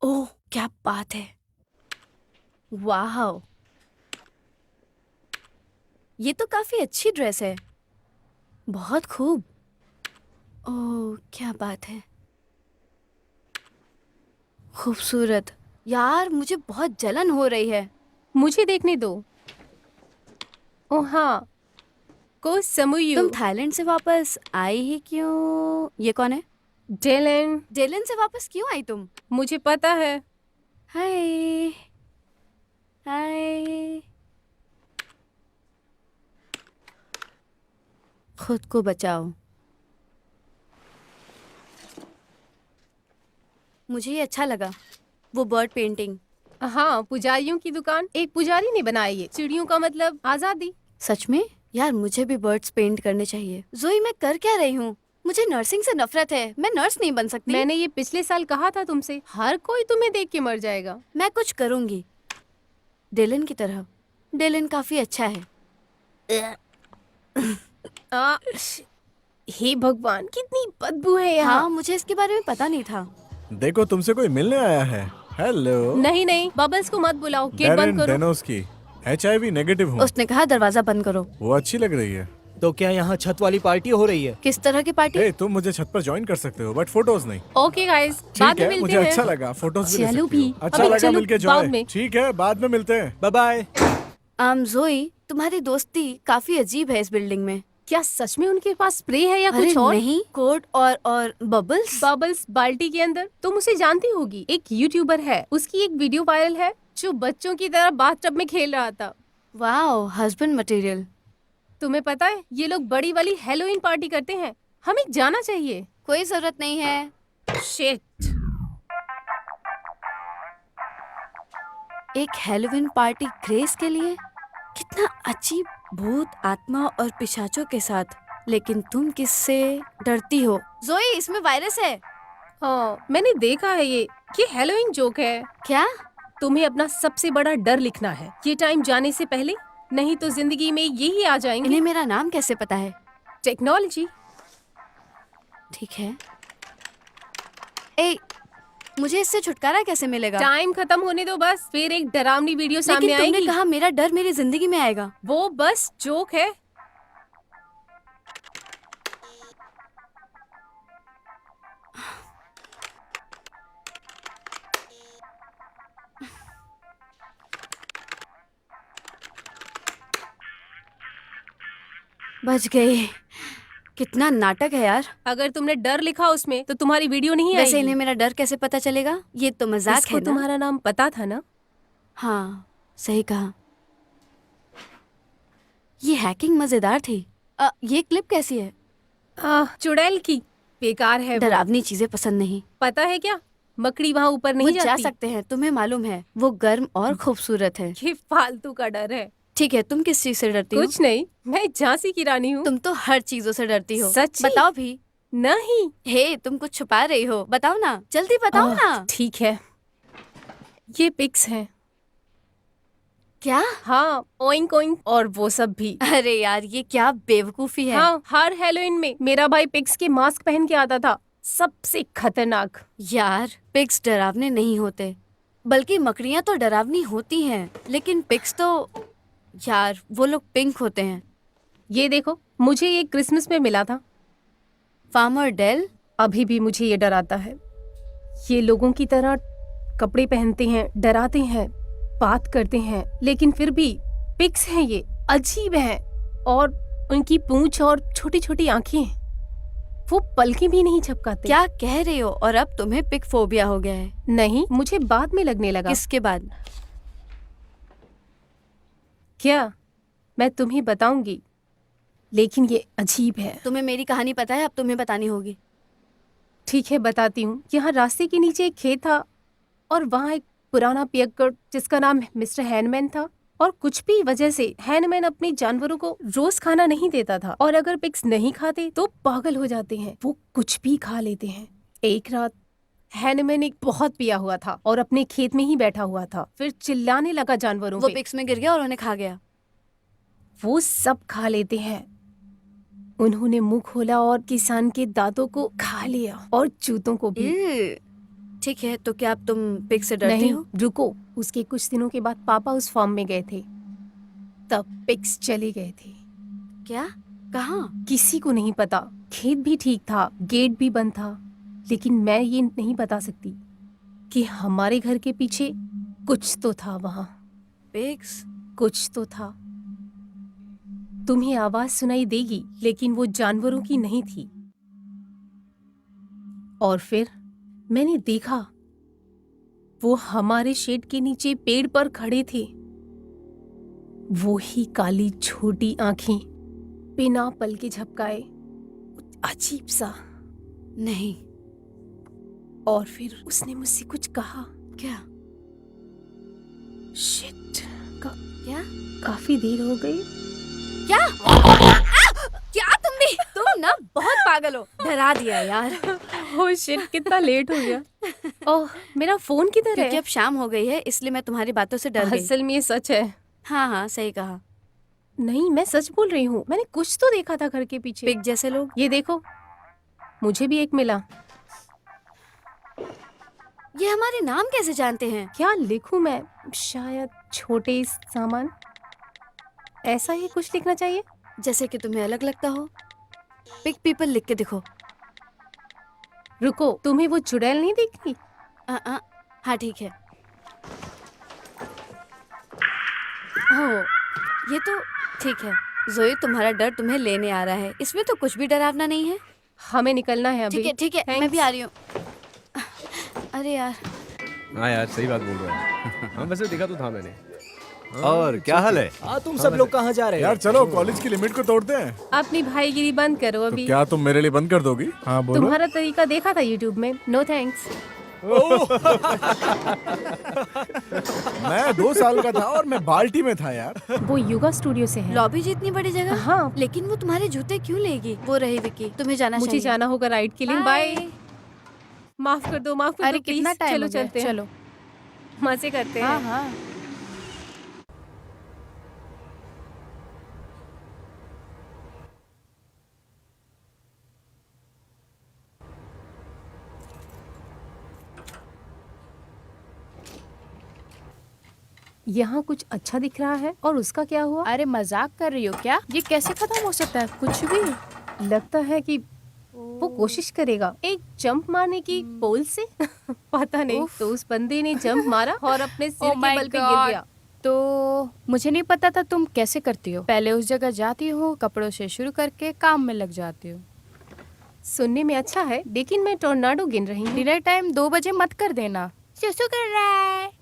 ओह क्या बात है, वाह, ये तो काफी अच्छी ड्रेस है, बहुत खूब। ओह क्या बात है, खूबसूरत। यार मुझे बहुत जलन हो रही है। मुझे देखने दो। ओह हाँ, को समूयू। तुम थाईलैंड से वापस आई ही क्यों? ये कौन है? डेलन। जेलन से वापस क्यों आई तुम? मुझे पता है। हाय हाय, खुद को बचाओ। मुझे ये अच्छा लगा, वो बर्ड पेंटिंग। हाँ, पुजारियों की दुकान। एक पुजारी ने बनाया ये। चिड़ियों का मतलब आजादी। सच में? यार मुझे भी बर्ड्स पेंट करने चाहिए। जोई मैं कर क्या रही हूँ? मुझे नर्सिंग से नफरत है, मैं नर्स नहीं बन सकती। मैंने ये पिछले साल कहा था तुमसे। हर कोई तुम्हें देख के मर जाएगा। मैं कुछ करूंगी, डेलन की तरह। डेलन काफी अच्छा है। आ, हे भगवान, कितनी बदबू है यहाँ। हाँ मुझे इसके बारे में पता नहीं था। देखो तुमसे कोई मिलने आया है। हेलो। नहीं नहीं, बबल्स को मत बुलाओ। गेट बंद डेरेन करो। डेनोस्की, HIV नेगेटिव हूँ। उसने कहा दरवाजा बंद करो। वो अच्छी लग रही है। तो क्या यहाँ छत वाली पार्टी हो रही है? किस तरह की पार्टी? हे तुम मुझे छत पर ज्वाइन कर सकते हो बट फोटोज नहीं। ओके गाइस, बाद ठीक में है, मिलते मुझे हैं। अच्छा लगा, फोटोज भी ले चलो सकती हो। भी। अच्छा अबे लगा चलो, मिलके बाद जॉय। में। ठीक है, बाद में मिलते हैं। Bye bye. जोई तुम्हारी दोस्ती काफी अजीब है इस बिल्डिंग में। क्या सच में उनके पास स्प्रे है या अरे कुछ और? नहीं, कोड और बबल्स। बबल्स बाल्टी के अंदर। तुम उसे जानती होगी, एक यूट्यूबर है। उसकी एक वीडियो वायरल है जो बच्चों की तरह बाथटब में खेल रहा था। Wow, husband material. तुम्हें पता है ये लोग बड़ी वाली हेलोवीन पार्टी करते हैं। हमें जाना चाहिए। कोई जरूरत नहीं है। शिट। एक हेलोवीन पार्टी ग्रेस के लिए? कितना अजीब, भूत, आत्मा और पिशाचों के साथ। लेकिन तुम किससे डरती हो? जोई इसमें वायरस है। हाँ, मैंने देखा है ये हेलोवीन जोक है। क्या? तुम्हें अपना सबसे बड़ा डर लिखना है ये टाइम जाने से पहले, नहीं तो जिंदगी में यही आ जाएंगे। इन्हें मेरा नाम कैसे पता है? टेक्नोलॉजी। ठीक है। ए, मुझे इससे छुटकारा कैसे मिलेगा? टाइम खत्म होने दो बस, फिर एक डरावनी वीडियो सामने लेकिन तुमने आएगी। कहा मेरा डर मेरी जिंदगी में आएगा। वो बस जोक है। बच गए। कितना नाटक है यार। अगर तुमने डर लिखा उसमें तो तुम्हारी वीडियो नहीं वैसे आएगी। इन्हें मेरा डर कैसे पता चलेगा? ये तो मजाक इसको है ना? तुम्हारा नाम पता था ना? हाँ सही कहा। ये हैकिंग मजेदार थी। ये क्लिप कैसी है? चुड़ैल की। बेकार है वो। डरावनी चीजें पसंद नहीं। पता है क्या, मकड़ी वहाँ ऊपर वो नहीं जा जाती। सकते हैं, तुम्हें मालूम है। वो गर्म और खूबसूरत है। ये फालतू का डर है। ठीक है, तुम किस चीज से डरती हो? कुछ नहीं, मैं झांसी की रानी हूँ। तुम तो हर चीजों से डरती हो। सच्ची? बताओ भी। नहीं। हे तुम कुछ छुपा रही हो, बताओ ना, जल्दी बताओ ना। ठीक है, ये पिक्स हैं। क्या? हाँ, ओइंक ओइंक और वो सब भी। अरे यार ये क्या बेवकूफी है। हाँ, हर हेलोइन में मेरा भाई पिक्स के मास्क पहन के आता था। सबसे खतरनाक। यार पिग्स डरावने नहीं होते, बल्कि मकड़ियाँ तो डरावनी होती हैं। लेकिन पिग्स तो, यार वो लोग पिंक होते हैं। ये देखो, मुझे ये क्रिसमस में मिला था। Farmer Dale. अभी भी मुझे ये डराता है। ये लोगों की तरह कपड़े पहनते हैं, डराते हैं, बात करते हैं, लेकिन फिर भी पिग्स हैं। ये अजीब हैं और उनकी पूंछ और छोटी छोटी आंखें, वो पलकें भी नहीं झपकाते। क्या कह रही हो? और अब तुम्हें पिग फोबिया हो गया है? नहीं, मुझे बाद में लगने लगा। किसके बाद? क्या? मैं तुम्हें बताऊंगी, लेकिन ये अजीब है। तुम्हें मेरी कहानी पता है, अब तुम्हें बतानी होगी। ठीक है, बताती हूँ। यहाँ रास्ते के नीचे एक खेत था और वहाँ एक पुराना पियक्कड़ जिसका नाम मिस्टर हैनमैन था। और कुछ भी वजह से हैनमैन अपने जानवरों को रोज खाना नहीं देता था, और अगर पिग्स नहीं खाते तो पागल हो जाते हैं। वो कुछ भी खा लेते हैं। एक रात हैनमैन एक बहुत पिया हुआ था और अपने खेत में ही बैठा हुआ था। फिर चिल्लाने लगा जानवरों वो पे। पिग्स में गिर गया और उन्हें खा गया। वो सब खा लेते हैं। उन्होंने मुंह खोला और किसान के दांतों को खा लिया और जूतों को भी। ठीक है, तो क्या अब तुम पिग से डरती नहीं, हो? रुको। उसके कुछ दिनों के बाद पापा उस फार्म में गए थे, तब पिग्स चले गए थे। क्या? कहाँ? किसी को नहीं पता। खेत भी ठीक था, गेट भी बंद था, लेकिन मैं ये नहीं बता सकती कि हमारे घर के पीछे कुछ तो था वहां। पिग्स? कुछ तो था। तुम्हें आवाज सुनाई देगी, लेकिन वो जानवरों की नहीं थी। और फिर मैंने देखा, वो हमारे शेड के नीचे पेड़ पर खड़े थे। वो ही काली छोटी आंखें, बिना पल के झपकाए, अजीब सा। नहीं। और फिर उसने मुझसे कुछ कहा। क्या? शिट, क्या? काफी देर हो गई। क्या? क्या तुम भी? तुम ना बहुत पागल हो, डरा दिया यार। ओह शिट, कितना लेट हो गया। ओह, मेरा फोन किधर क्योंकि है? अब शाम हो गई है, इसलिए मैं तुम्हारी बातों से डर गई। असल में ये सच है। हाँ हाँ, सही कहा। नहीं, मैं सच बोल रही हूँ। मैंने कुछ तो देखा था घर के पीछे। पिग जैसे लोग? ये देखो, मुझे भी एक मिला। ये हमारे नाम कैसे जानते हैं? क्या लिखूं मैं? शायद छोटे सामान, ऐसा ही कुछ लिखना चाहिए। जैसे कि तुम्हें अलग लगता हो। पिग पीपल लिख के दिखो। रुको, तुम्हें वो चुड़ैल नहीं दिखी? हाँ ठीक है। ओह, ये तो ठीक है। जोई, तुम्हारा डर तुम्हें लेने आ रहा है, इसमें तो कुछ भी डरावना नहीं है। हमें निकलना है अभी। ठीक है, मैं भी आ रही हूँ। अरे यार, हाँ यार, सही बात बोल रहा है। हाँ, वैसे देखा तो था मैंने। और क्या हाल है? तुम सब लोग कहाँ जा रहे हो? यार चलो कॉलेज की लिमिट को तोड़ते हैं। अपनी भाईगिरी बंद करो तो अभी। क्या तुम मेरे लिए बंद कर दोगी? हाँ बोलो। तुम्हारा तरीका देखा था यूट्यूब में। No thanks. मैं 2 साल का था और मैं बाल्टी में था यार। वो योगा स्टूडियो से है। लॉबी जितनी बड़ी जगह। हाँ। लेकिन वो तुम्हारे जूते क्यों लेगी? वो रही विकी, तुम्हें जाना मुझे चाहिए। जाना होगा राइड के लिए। बाय। माफ कर दो, माफ कर अरे दो कितना प्लीज। टाइम चलो हो गया? चलते हैं। चलो। मजे करते हाँ हैं। हाँ। यहाँ कुछ अच्छा दिख रहा है। और उसका क्या हुआ? अरे मजाक कर रही हो क्या? ये कैसे खत्म हो सकता है? कुछ भी। लगता है कि वो कोशिश करेगा एक जंप मारने की पोल से। पता नहीं। तो उस बंदे ने जंप मारा और अपने सिर Oh के my बल पे गिर God. गया। तो मुझे नहीं पता था तुम कैसे करती हो। पहले उस जगह जाती हो, कपड़ों से शुरू करके काम में लग जाती हो। सुनने में अच्छा है, लेकिन मैं टोर्नाडो गिन रही हूँ। डिनर टाइम 2 बजे मत कर देना। सुसु कर रहा है।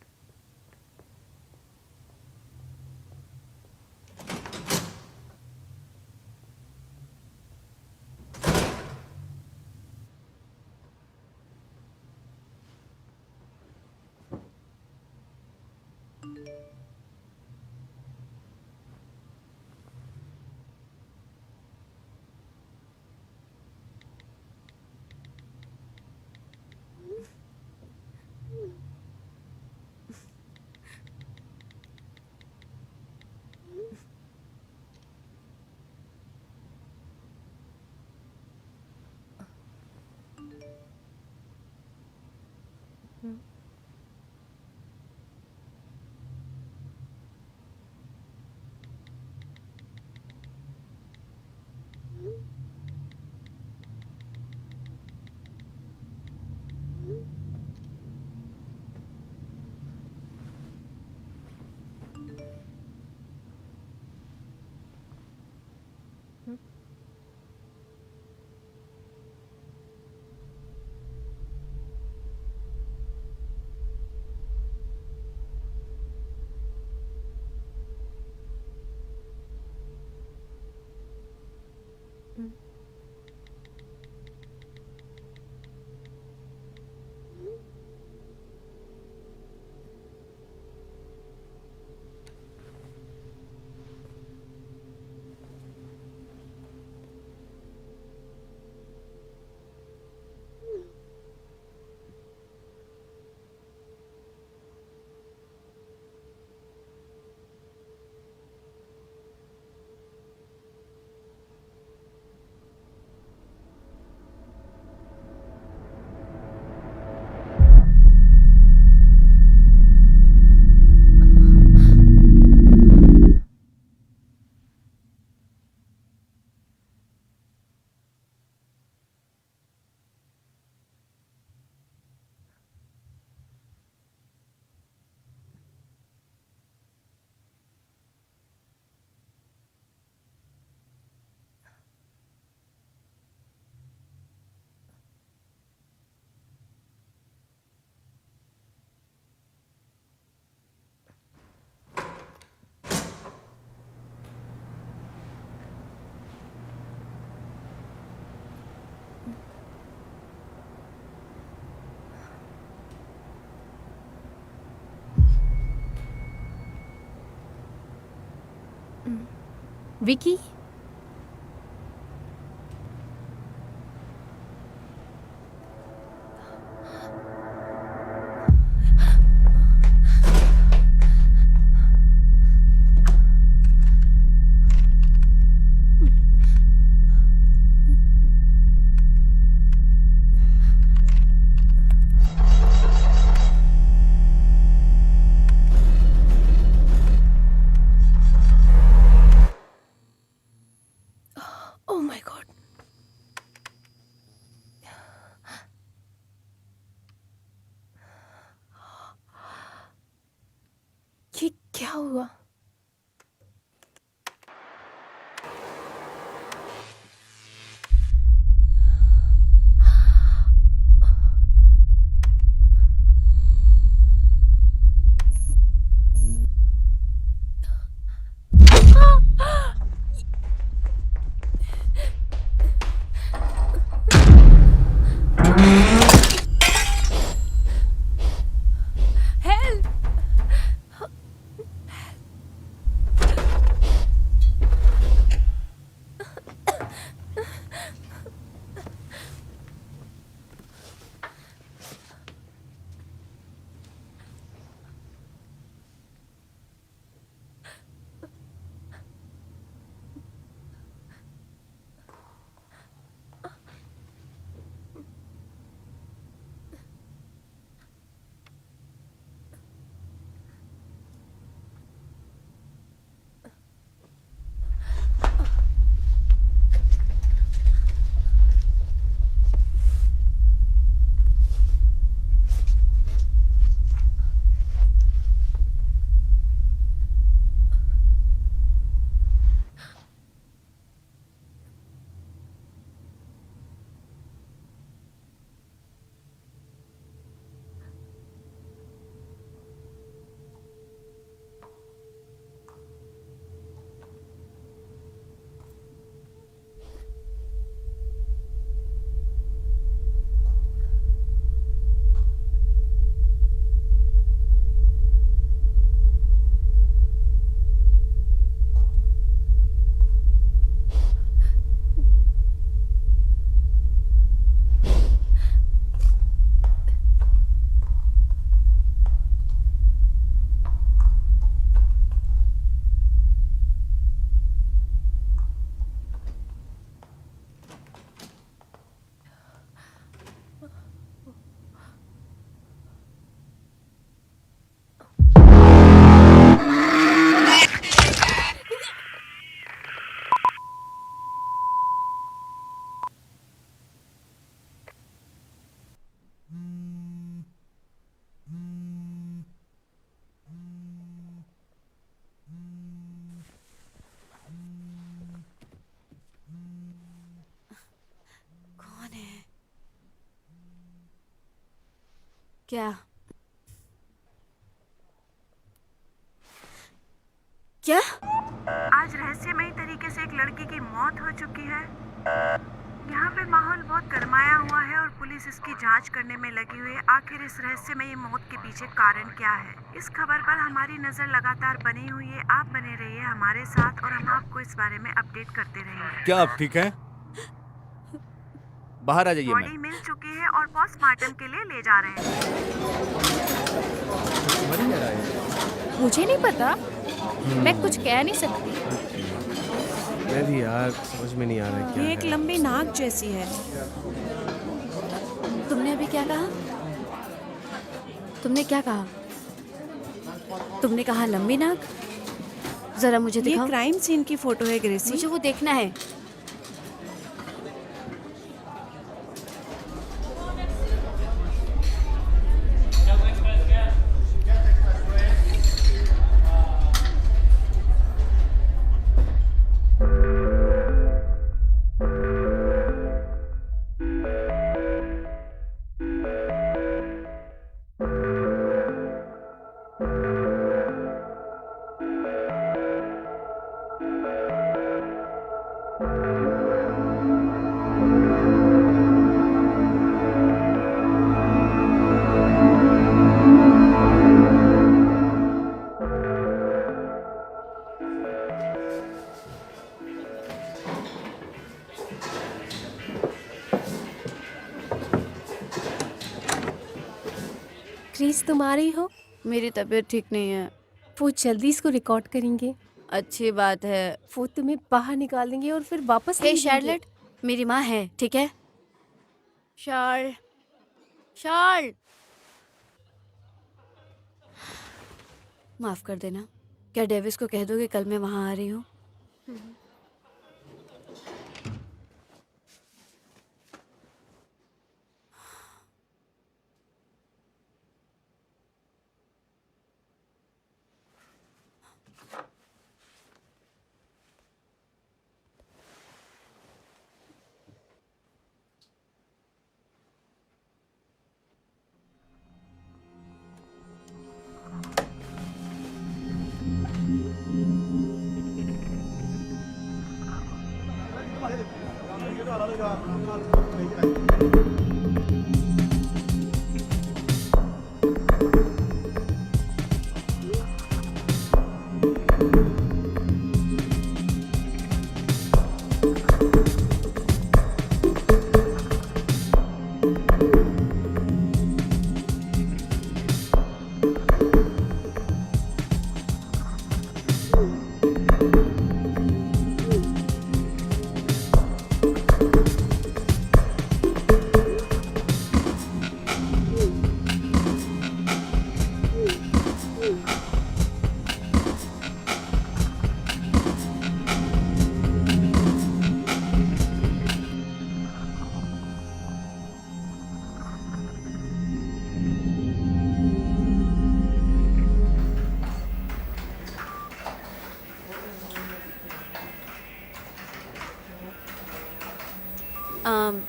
विकी, ओह माय गॉड, ये क्या हुआ? हेल्प! कौन है? क्या? क्या? आज रहस्यमयी तरीके से एक लड़की की मौत हो चुकी है। यहाँ पे माहौल बहुत गरमाया हुआ है और पुलिस इसकी जांच करने में लगी हुई है। आखिर इस रहस्यमयी मौत के पीछे कारण क्या है? इस खबर पर हमारी नजर लगातार बनी हुई है। आप बने रहिए हमारे साथ और हम आपको इस बारे में अपडेट करते रहेंगे। क्या आप ठीक हैं? बाहर आ जाइए बॉडी मैम। मिल चुकी है और पोस्टमार्टम के लिए ले जा रहे हैं। मुझे नहीं पता, मैं कुछ कह नहीं सकती। मैं भी यार समझ में नहीं आ रहा क्या ये एक लंबी नाक जैसी है। तुमने अभी क्या कहा? तुमने क्या कहा? तुमने कहा लंबी नाक? जरा मुझे ये दिखाओ। क्राइम सीन की फोटो है ग्रेसी। मुझे वो देखना है। डेविस तुम आ रही हो? मेरी तबीयत ठीक नहीं है। वो जल्दी इसको रिकॉर्ड करेंगे। अच्छी बात है। वो तुम्हें बाहर निकाल देंगे और फिर वापस हे नहीं देंगे। शार्लेट, मेरी माँ है, ठीक है? शार्ल, शार्ल, माफ कर देना। क्या डेविस को कह दोगे कल मैं वहां आ रही हूँ?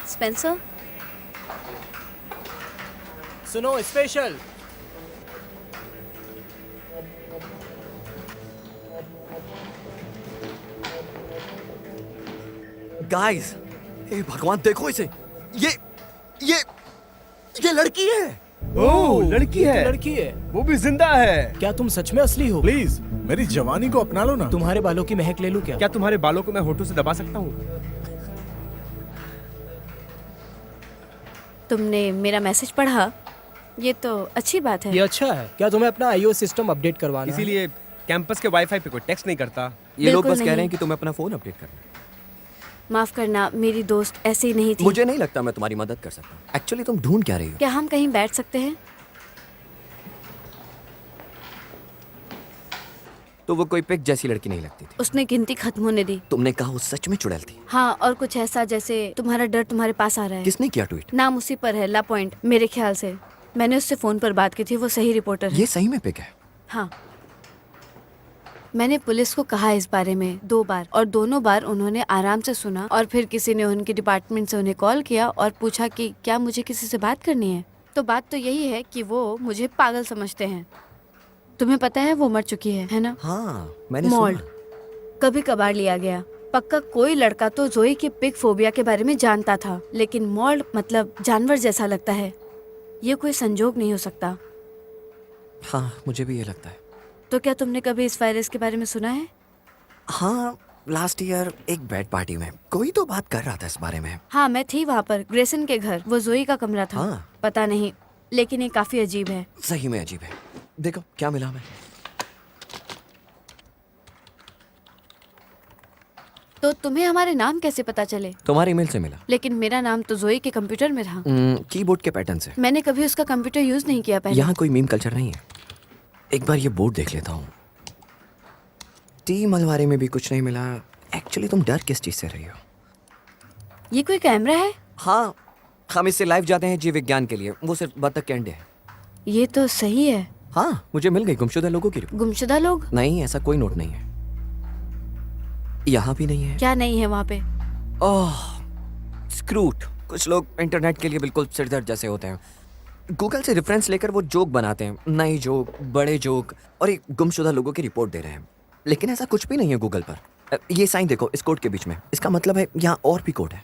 स्पेंसर, सुनो स्पेशल। गाइस, हे भगवान देखो इसे। ये लड़की है। ओह, लड़की है। लड़की है। वो भी जिंदा है। क्या तुम सच में असली हो? प्लीज मेरी जवानी को अपना लो ना। तुम्हारे बालों की महक ले लूं क्या? क्या तुम्हारे बालों को मैं होठों से दबा सकता हूँ? तुमने मेरा मैसेज पढ़ा? ये तो अच्छी बात है। ये अच्छा है। क्या तुम्हें अपना iOS सिस्टम अपडेट करवाना है? इसीलिए कैंपस के वाईफाई पे कोई टेक्स्ट नहीं करता। ये लोग बिल्कुल बस कह नहीं। रहे हैं कि तुम्हें अपना फोन अपडेट करना है। माफ करना, मेरी दोस्त ऐसी नहीं थी। मुझे नहीं लगता मैं तुम्हारी मदद कर सकता हूँ। एक्चुअली तुम ढूंढ क्या रही हो? क्या हम कहीं बैठ सकते हैं? तो वो कोई पिक जैसी लड़की नहीं लगती थी। उसने गिनती खत्म होने दी। तुमने कहा वो सच में चुड़ैल थी। हाँ, और कुछ ऐसा जैसे तुम्हारा डर तुम्हारे पास आ रहा है। किसने किया ट्वीट? नाम उसी पर है, ला पॉइंट। मेरे ख्याल से मैंने उससे फोन पर बात की थी। वो सही रिपोर्टर है। ये सही में पिक है? हाँ, मैंने पुलिस को कहा इस बारे में 2 बार, और दोनों बार उन्होंने आराम से सुना, और फिर किसी ने उनके डिपार्टमेंट से उन्हें कॉल किया और पूछा कि क्या मुझे किसी से बात करनी है। तो बात तो यही है कि वो मुझे पागल समझते हैं। तुम्हें पता है वो मर चुकी है ना? हाँ, मैंने मॉल्ड सुना। कभी कभार लिया गया। पक्का कोई लड़का तो जोई के पिग फोबिया के बारे में जानता था, लेकिन मॉल्ड मतलब जानवर जैसा लगता है। ये कोई संजोग नहीं हो सकता। हाँ, मुझे भी ये लगता है। तो क्या तुमने कभी इस वायरस के बारे में सुना है? हाँ, लास्ट ईयर एक बेड पार्टी में कोई तो बात कर रहा था इस बारे में। हाँ, मैं थी वहाँ पर, ग्रेसन के घर। वो जोई का कमरा था। हाँ। पता नहीं, लेकिन ये काफी अजीब है। सही में अजीब है। देखो क्या मिला हमें। तो तुम्हें हमारे नाम कैसे पता चले? तुम्हारे ईमेल से मिला। लेकिन मेरा नाम तो जोई के कंप्यूटर में था। कीबोर्ड के पैटर्न से। मैंने कभी उसका कंप्यूटर यूज नहीं किया पहले। यहाँ कोई मीम कल्चर नहीं है। एक बार ये बोर्ड देख लेता हूँ। टीम अलमारी में भी कुछ नहीं मिला। एक्चुअली तुम डर किस चीज से रही हो? ये कोई कैमरा है? हाँ, हम इससे लाइव जाते हैं जीव विज्ञान के लिए। वो सिर्फ बतख के अंडे हैं। ये तो सही है। हाँ, मुझे मिल गई गुमशुदा लोगों की रिपोर्ट। गुमशुदा लोग? नहीं, ऐसा कोई नोट नहीं है। यहाँ भी नहीं है। क्या नहीं है वहाँ पे? ओह, स्क्रूट। कुछ लोग इंटरनेट के लिए बिल्कुल सिरदर्द जैसे होते हैं। गूगल से रेफरेंस लेकर वो जोक बनाते हैं, नए जोक, बड़े जोक, और एक गुमशुदा लोगों की रिपोर्ट दे रहे हैं। लेकिन ऐसा कुछ भी नहीं है गूगल पर। ये साइन देखो इस कोड के बीच में। इसका मतलब है यहाँ और भी कोड है।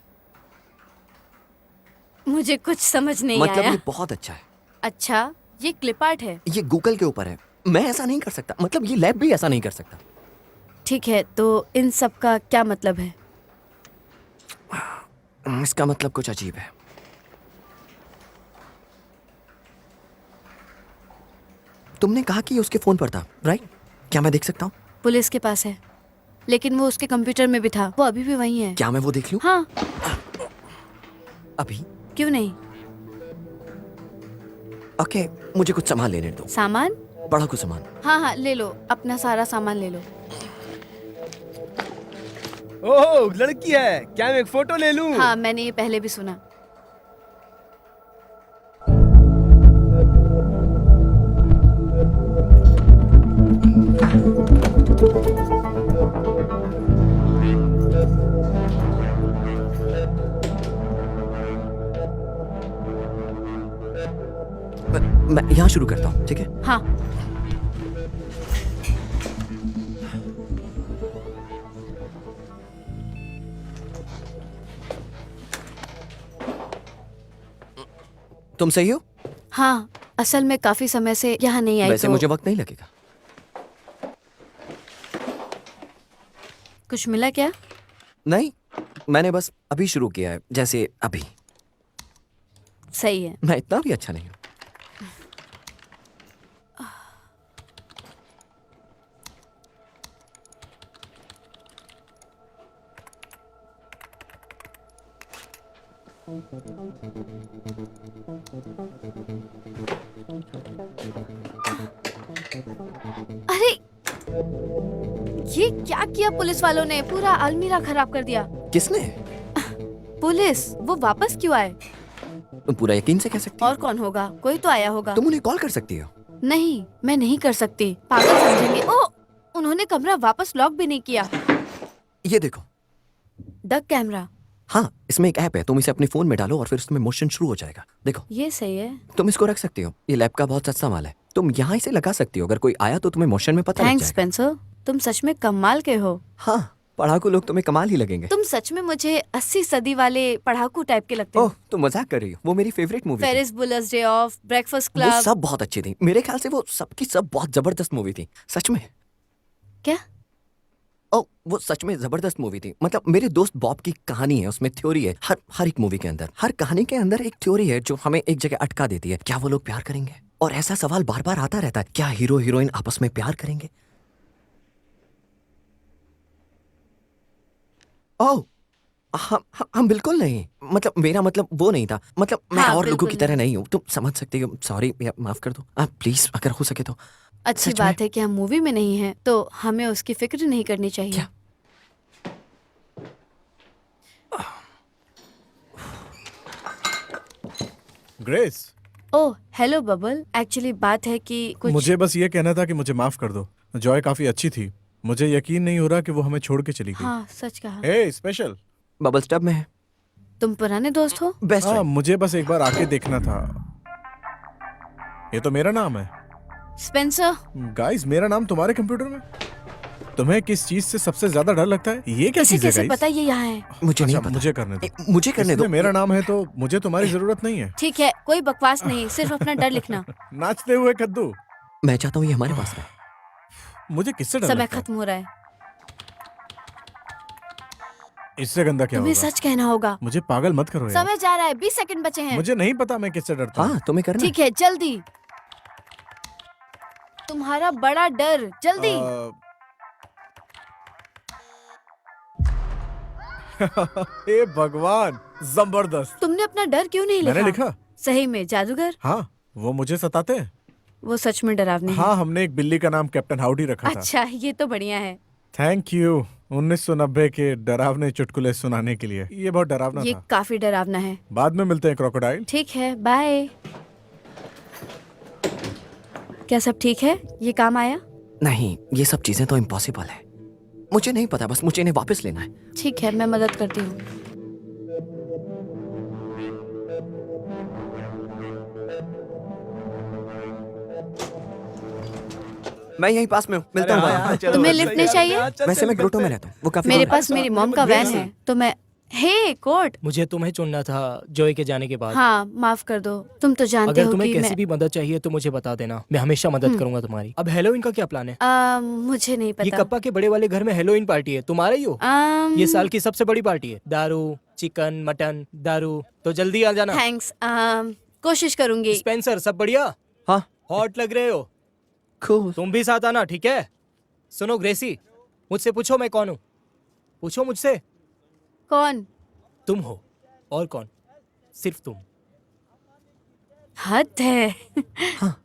मुझे कुछ समझ नहीं मतलब आया। ये बहुत अच्छा है। अच्छा, ये क्लिप आर्ट है। ये गूगल के ऊपर है। मैं ऐसा नहीं कर सकता। मतलब ये लैब भी ऐसा नहीं कर सकता। ठीक है, तो इन सब का क्या मतलब है? इसका मतलब कुछ अजीब है। तुमने कहा कि ये उसके फोन पर था, राइट? क्या मैं देख सकता हूँ? पुलिस के पास है, लेकिन वो उसके कंप्यूटर में भी था। वो अभी भी वहीं है। क्या मैं वो देख लूँ? हाँ, अभी? क्यों नहीं? ओके, मुझे कुछ सामान लेने दो। सामान? पढ़ाकू सामान। हाँ हाँ, ले लो, अपना सारा सामान ले लो। ओह लड़की है, क्या मैं एक फोटो ले लूं? हाँ, मैंने ये पहले भी सुना। मैं यहाँ शुरू करता हूँ, ठीक है? हाँ, तुम सही हो? हाँ, असल में काफी समय से यहाँ नहीं आई वैसे तो मुझे वक्त नहीं लगेगा। कुछ मिला क्या? नहीं, मैंने बस अभी शुरू किया है, जैसे अभी। सही है। मैं इतना भी अच्छा नहीं हूँ। अरे, ये क्या किया पुलिस वालों ने? पूरा अलमीरा खराब कर दिया। किसने? पुलिस, वो वापस क्यों आए? तुम पूरा यकीन से कह सकती हो? और कौन होगा? कोई तो आया होगा। तुम उन्हें कॉल कर सकती हो। नहीं, मैं नहीं कर सकती, पागल समझेंगे। ओ, उन्होंने कमरा वापस लॉक भी नहीं किया। ये देखो। Duck camera. हाँ, इसमें एक ऐप है, तुम इसे अपने फोन में डालो और फिर उसमें मोशन शुरू हो जाएगा। देखो, ये सही है। तुम इसको रख सकती हो। ये लैब का बहुत सस्ता माल है। तुम यहाँ इसे लगा सकती हो। अगर कोई आया तो तुम्हें मोशन में पता लग थैंक्स जाएगा। स्पेंसर, तुम सच में कमाल के हो। हाँ, पढ़ाकू लोग तुम्हें कमाल ही लगेंगे। तुम सच में मुझे 80 सदी वाले पढ़ाकू टाइप के लगते ओह, हो। तुम मजाक कर रही हो। वो मेरी फेवरेट मूवी थी। फेरिस बुलर्स डे ऑफ, ब्रेकफास्ट वो क्लब। सब बहुत अच्छी थी। मेरे ख्याल से वो सबकी सब बहुत जबरदस्त मूवी थी। सच में। क्या? ओ, वो सच में जबरदस्त मूवी थी। मतलब मेरे दोस्त बॉब की कहानी है, उसमें थ्योरी है। हर एक मूवी के अंदर, हर कहानी के अंदर एक थ्योरी है जो हमें एक जगह अटका देती है। क्या वो लोग प्यार करेंगे? और ऐसा सवाल बार बार आता रहता है, क्या हीरो हीरोइन आपस में प्यार करेंगे? ओह, हम बिल्कुल नहीं। मतलब मेरा मतलब वो नहीं था। मतलब मैं हाँ, और लोगों बिल्कुल की तरह नहीं हूँ। तुम समझ सकते हो। सॉरी, माफ कर दो आप प्लीज, अगर हो सके तो। अच्छी सच में? बात है कि हम मूवी में नहीं हैं, तो हमें उसकी फिक्र नहीं करनी चाहिए। क्या? ग्रेस, ओह, हेलो बबल। एक्चुअली बात है कि कुछ मुझे बस ये कहना था कि मुझे माफ कर दो। जॉय काफी अच्छी थी। मुझे यकीन नहीं हो रहा कि वो हमें छोड़ के चली गई। हाँ, सच कहा। ए, स्पेशल। बबल स्टब में है। तुम पुराने दोस्त हो? बेस्ट हाँ, फ्रेंड। मुझे बस एक बार आके देखना था। ये तो मेरा नाम है। स्पेंसर, गाइस, मेरा नाम तुम्हारे कंप्यूटर में। तुम्हें किस चीज से सबसे ज्यादा डर लगता है? ये क्या इसे चीज है कैसे गाइस? पता ये यहाँ है? मुझे नहीं अच्छा, पता। मुझे करने दो। मुझे करने दो। इसमें मेरा नाम है तो मुझे तुम्हारी जरूरत नहीं है। ठीक है, कोई बकवास नहीं, सिर्फ अपना डर लिखना। नाचते हुए कद्दू। मैं चाहता हूँ ये हमारे पास रहे। मुझे किससे डर समय लगता है? खत्म हो रहा है। इससे गंदा क्या तुम्हें होगा? सच कहना होगा। मुझे पागल मत करो यार। समय जा रहा है, 20 सेकंड बचे हैं। मुझे नहीं पता मैं किससे डरता हूँ। हाँ, तुम्हें करना है। ठीक है, जल्दी। तुम्हारा बड़ा डर, जल्दी। हे भगवान, जबरदस्त। तुमने अपना डर क्यों नहीं लिखा? मैंने लिखा। सही में जादूगर? हाँ, वो मुझे सताते हैं। वो सच में डरावने हैं। हाँ, हमने एक बिल्ली का नाम कैप्टन हाउडी रखा था। अच्छा, ये तो बढ़िया है। थैंक यू 1990 के डरावने चुटकुले सुनाने के लिए। ये बहुत डरावना ये था। काफी डरावना है। बाद में मिलते हैं क्रोकोडाइल। ठीक है, बाय। क्या सब ठीक है? ये काम आया? नहीं, ये सब चीजें तो इम्पॉसिबल है। मुझे नहीं पता, बस मुझे इन्हें वापस लेना है। ठीक है, मैं मदद करती हूँ। मैं यहीं पास में हूँ, मिलता हूँ बाद। तुम्हें लिफ्ट नहीं चाहिए? वैसे मैं ग्रोटो में रहता हूँ, वो काफी मेरे दूर है। पास मेरी मॉम का वैन है, तो मैं। हे कोर्ट। मुझे तुम्हें चुनना था जॉय के जाने के बाद। हाँ, माफ कर दो। तुम तो जानते अगर हो तुम्हें कि कैसी मैं भी मदद चाहिए तो मुझे बता देना, मैं हमेशा मदद करूंगा तुम्हारी। अब हेलोइन का क्या प्लान है? मुझे नहीं ये पता। कप्पा के बड़े वाले घर में हेलोइन पार्टी है, तुम आ रही हो? ये साल की सबसे बड़ी पार्टी है। दारू, चिकन, मटन, दारू, तो जल्दी आ जाना। थैंक्स। कोशिश करूंगी। स्पेंसर, सब बढ़िया? हाँ, हॉट लग रहे हो। cool. तुम भी साथ आना, ठीक है? सुनो ग्रेसी, मुझसे पूछो मैं कौन हूँ। पूछो मुझसे। कौन? तुम हो, और कौन? सिर्फ तुम। हद है। हाँ।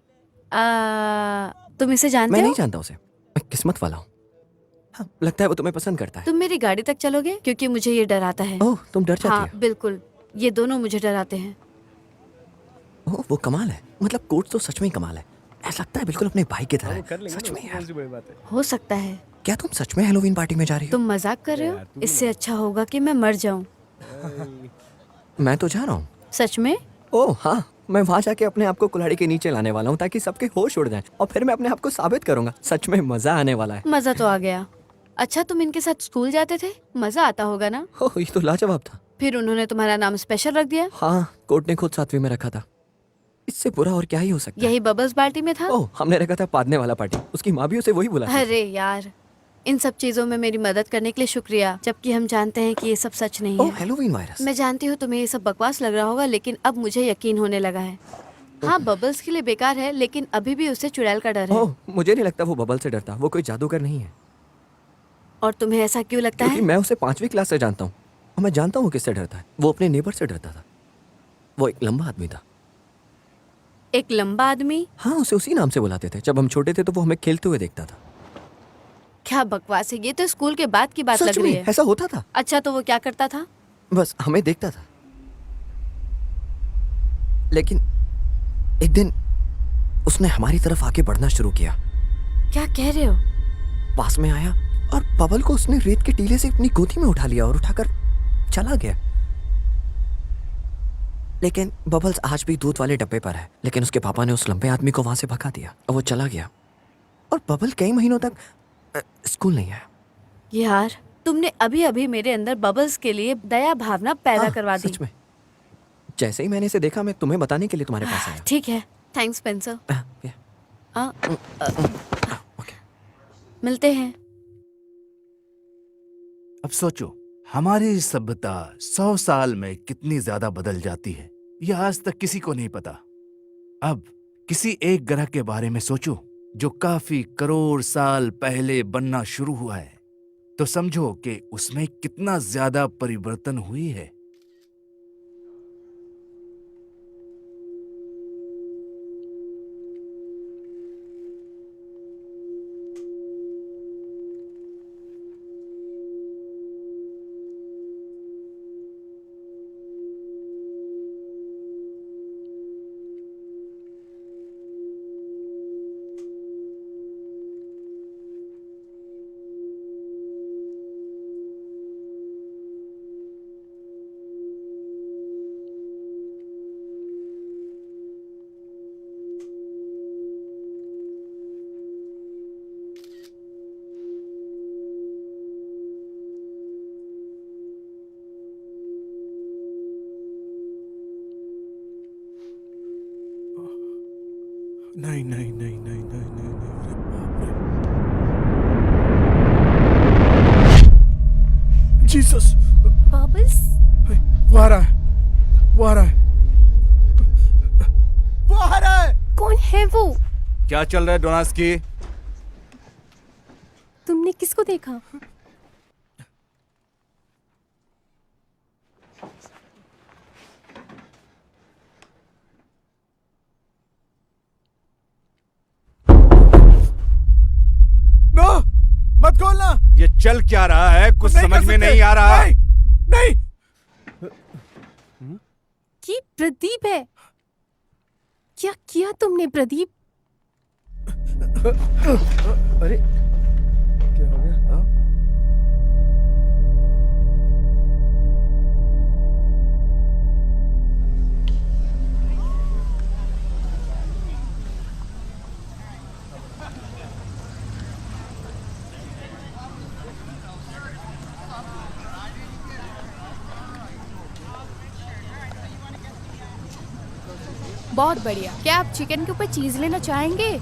तुम इसे जानते मैं हो? नहीं जानता उसे, मैं किस्मत वाला हूँ। हाँ, लगता है वो तुम्हें पसंद करता है। तुम मेरी गाड़ी तक चलोगे? क्योंकि मुझे ये डराता है। ओह, तुम डर जाती हाँ बिल्कुल, ये दोनों मुझे डराते हैं। हो। ओह, वो कमाल है। मतलब कोट तो सच में ही कमाल है। ऐसा लगता है बिल्कुल अपने भाई की तरह वो है। कर लेंगे सच ना, में उसमें यार। कौन सी बड़ी बात है। हो सकता है। क्या तुम सच में हैलोवीन पार्टी में जा रही हो? तुम मजाक कर रहे हो? यार, तू भी इससे अच्छा होगा कि मैं मर जाऊं। मैं तो जा रहा हूँ। सच में? ओह हाँ, मैं वहाँ जाके अपने आप को कुल्हाड़ी के नीचे लाने वाला हूँ ताकि सबके होश उड़ जाएं और फिर मैं अपने आप को साबित करूंगा। सच में मजा आने वाला है। मजा तो आ गया। अच्छा, तुम इनके साथ स्कूल जाते थे? मजा आता होगा ना? ओह, ये तो लाजवाब था। फिर उन्होंने तुम्हारा नाम स्पेशल रख दिया? हाँ, कोर्ट ने खुद 7वीं में रखा था। इससे बुरा और क्या ही हो सकता है। यही बबल्स पार्टी में था? ओह, हमने रखा था पादने वाला पार्टी। उसकी माँ भी उसे वही बुला। अरे यार, इन सब चीजों में मेरी मदद करने के लिए शुक्रिया, जबकि हम जानते हैं कि ये सब सच नहीं ओह, है। Halloween virus. मैं जानती हूँ तुम्हें ये सब बकवास लग रहा होगा, लेकिन अब मुझे यकीन होने लगा है। हाँ, बबल्स के लिए बेकार है, लेकिन अभी भी उसे चुड़ैल का डर है। ओह, मुझे नहीं लगता वो बबल से डरता। वो कोई जादूगर नहीं है। और तुम्हें ऐसा क्यों लगता क्योंकि है? मैं उसे 5वीं क्लास से जानता हूँ और मैं जानता हूँ वो किससे डरता है। वो अपने नेबर से डरता था। वो एक लंबा आदमी था। एक लंबा आदमी? हाँ, उसे उसी नाम से बुलाते थे। जब हम छोटे थे तो वो हमें खेलते हुए देखता था। क्या बकवास है, ये तो स्कूल के बाद की बात सच लग रही में है। ऐसा होता था। अच्छा, तो वो क्या करता था? बस हमें देखता था। लेकिन एक दिन उसने हमारी तरफ आगे बढ़ना शुरू किया। क्या कह रहे हो? पास में आया और बबल को उसने रेत के टीले से अपनी गोदी में उठा लिया और उठाकर चला गया। लेकिन बबल्स आज भी दूध वाले डब्बे पर है। लेकिन उसके पापा ने उस लंबे आदमी को वहां से भगा दिया और वो चला गया। और बबल कई महीनों तक स्कूल नहीं आया। यार, तुमने अभी अभी मेरे अंदर बबल्स के लिए दया भावना पैदा हाँ, करवा दी। सच में। जैसे ही मैंने इसे देखा, मैं तुम्हें बताने के लिए तुम्हारे पास आया। ठीक है, थैंक्स स्पेंसर। या। ओके। मिलते हैं। अब सोचो, हमारी सभ्यता 100 साल में कितनी ज्यादा बदल जाती है, यह आज तक किसी को नहीं पता। अब किसी एक ग्रह के बारे में सोचो जो काफी करोड़ साल पहले बनना शुरू हुआ है, तो समझो कि उसमें कितना ज्यादा परिवर्तन हुई है। नहीं नहीं नहीं नहीं नहीं नहीं नहीं, अरे बाप रे। जीसस, बबल्स, वो आ रहा है, वो आ रहा है, वो आ रहा है। कौन है वो? क्या चल रहा है डोनास्की? तुमने किसको देखा? नो, मत खोलना। ये चल क्या रहा है? कुछ नहीं समझ कर में सकते। नहीं आ रहा। नहीं, नहीं। ये प्रदीप है। क्या किया तुमने प्रदीप? अरे क्या हो गया? हाँ? बहुत बढ़िया। क्या आप चिकन के ऊपर चीज लेना चाहेंगे?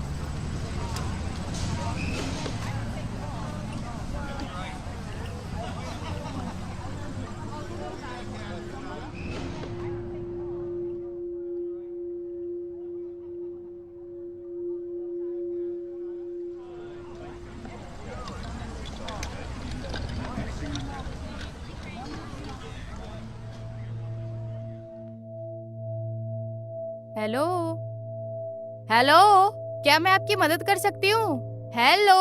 हेलो हेलो, क्या मैं आपकी मदद कर सकती हूँ? हेलो,